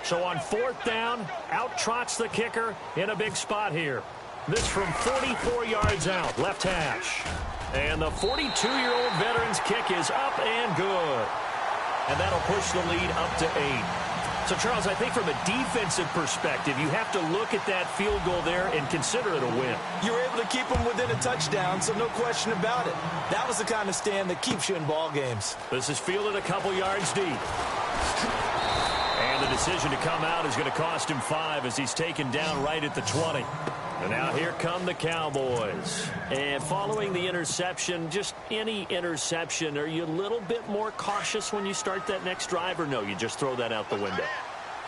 So on 4th down, out trots the kicker in a big spot here. This from 44 yards out, left hash. And the 42-year-old veteran's kick is up and good. And that'll push the lead up to 8. So, Charles, I think from a defensive perspective, you have to look at that field goal there and consider it a win. You were able to keep them within a touchdown, so no question about it. That was the kind of stand that keeps you in ball games. This is fielded a couple yards deep. And the decision to come out is going to cost him 5 as he's taken down right at the 20. And now here come the Cowboys. And following the interception, just any interception, are you a little bit more cautious when you start that next drive, or no, you just throw that out the window?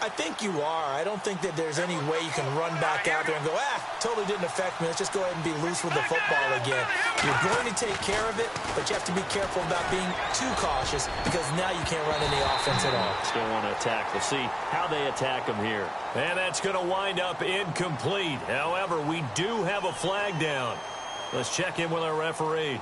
I think you are. I don't think that there's any way you can run back out there and go, totally didn't affect me. Let's just go ahead and be loose with the football again. You're going to take care of it, but you have to be careful about being too cautious because now you can't run any offense at all. Still want to attack. We'll see how they attack them here. And that's going to wind up incomplete. However, we do have a flag down. Let's check in with our referee.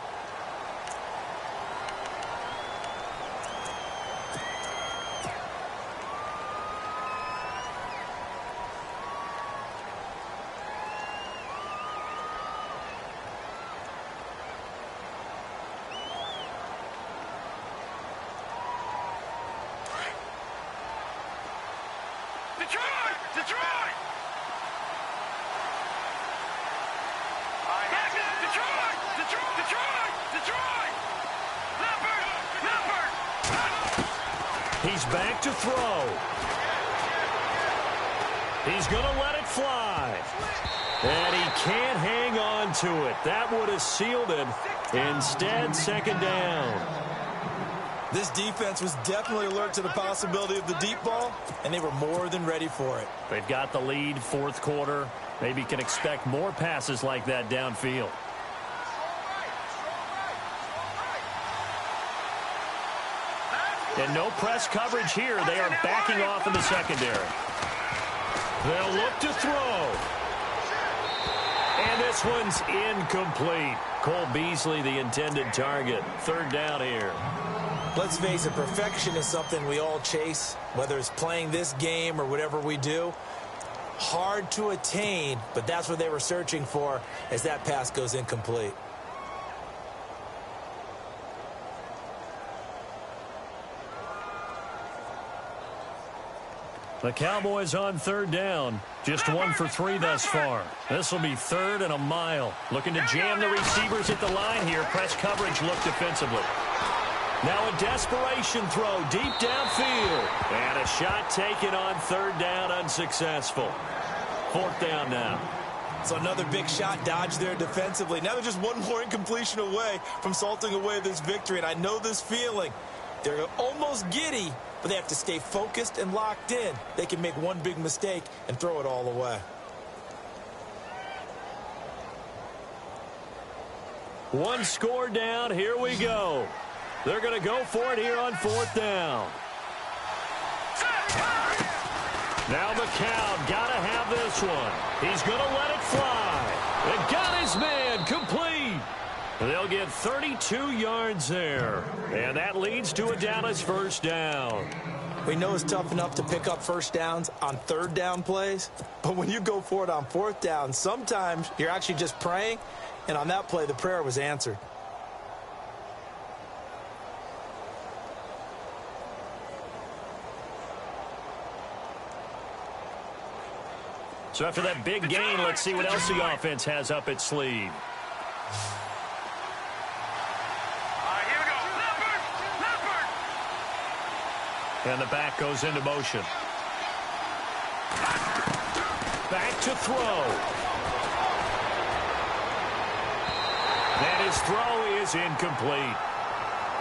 He's back to throw. He's going to let it fly. And he can't hang on to it. That would have sealed it. Instead, second down. This defense was definitely alert to the possibility of the deep ball, and they were more than ready for it. They've got the lead, fourth quarter. Maybe can expect more passes like that downfield. And no press coverage here. They are backing off in the secondary. They'll look to throw. And this one's incomplete. Cole Beasley, the intended target. Third down here. Let's face it, perfection is something we all chase, whether it's playing this game or whatever we do. Hard to attain, but that's what they were searching for as that pass goes incomplete. The Cowboys on third down. Just 1 for 3 thus far. This will be third and a mile. Looking to jam the receivers at the line here. Press coverage look defensively. Now a desperation throw deep downfield. And a shot taken on third down, unsuccessful. Fourth down now. So another big shot dodged there defensively. Now they're just one more incompletion away from salting away this victory. And I know this feeling. They're almost giddy, but they have to stay focused and locked in. They can make one big mistake and throw it all away. One score down. Here we go. They're going to go for it here on fourth down. Now McCown got to have this one. He's going to let it fly. They got his man complete. They'll get 32 yards there. And that leads to a Dallas first down. We know it's tough enough to pick up first downs on third down plays, but when you go for it on fourth down, sometimes you're actually just praying, and on that play, the prayer was answered. So after that big gain, let's see what else the offense has up its sleeve. And the back goes into motion. Back to throw. And his throw is incomplete.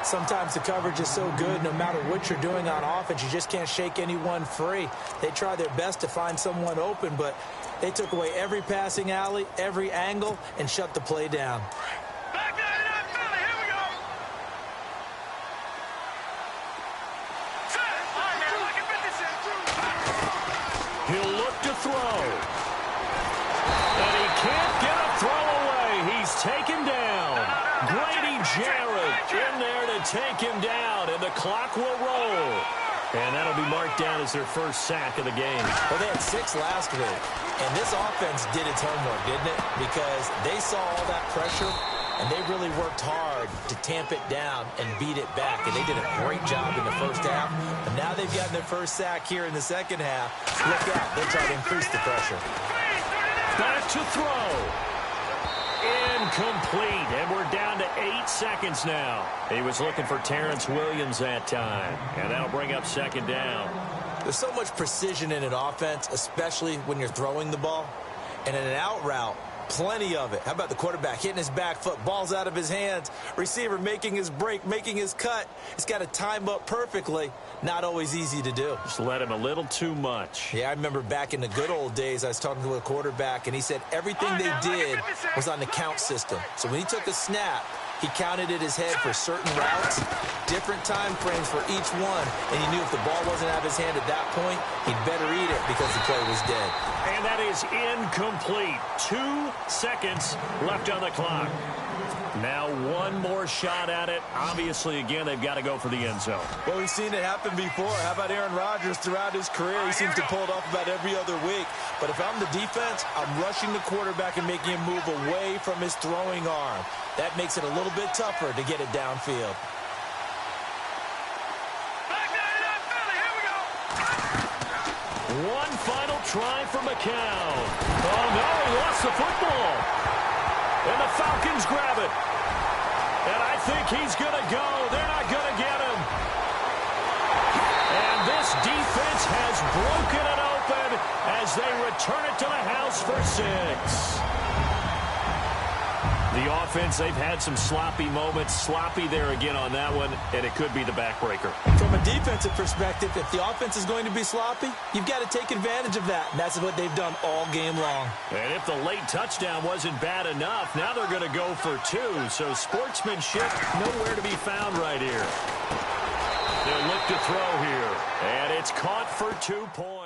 Sometimes the coverage is so good, no matter what you're doing on offense, you just can't shake anyone free. They try their best to find someone open, but they took away every passing alley, every angle, and shut the play down. He'll look to throw. And he can't get a throw away. He's taken down. Grady Jarrett in there to take him down, and the clock will roll. And that'll be marked down as their first sack of the game. Well, they had 6 last week, and this offense did its homework, didn't it? Because they saw all that pressure, and they really worked hard to tamp it down and beat it back. And they did a great job in the first half. And now they've gotten their first sack here in the second half. Look out. They'll try to increase the pressure. Back to throw. Incomplete. And we're down to 8 seconds now. He was looking for Terrence Williams that time. And that'll bring up second down. There's so much precision in an offense, especially when you're throwing the ball. And in an out route, Plenty of it. How about the quarterback hitting his back foot, balls out of his hands, receiver making his break, making his cut. He's got to time up perfectly. Not always easy to do. Just let him a little too much. Yeah, I remember back in the good old days, I was talking to a quarterback, and he said everything they did was on the count system. So when he took a snap, he counted in his head for certain routes, different time frames for each one, and he knew if the ball wasn't out of his hand at that point, he'd better eat it because the play was dead. And that is incomplete. 2 seconds left on the clock. Now one more shot at it. Obviously, again, they've got to go for the end zone. Well, we've seen it happen before. How about Aaron Rodgers throughout his career? He seems to pull it off about every other week. But if I'm the defense, I'm rushing the quarterback and making him move away from his throwing arm. That makes it a little bit tougher to get it downfield. One final try for McCown. Oh, no, he lost the football. And the Falcons grab it. And I think he's going to go. They're not going to get him. And this defense has broken it open as they return it to the house for 6. The offense, they've had some sloppy moments. Sloppy there again on that one, and it could be the backbreaker. From a defensive perspective, if the offense is going to be sloppy, you've got to take advantage of that. And that's what they've done all game long. And if the late touchdown wasn't bad enough, now they're going to go for 2. So sportsmanship nowhere to be found right here. They'll look to throw here, and it's caught for 2 points.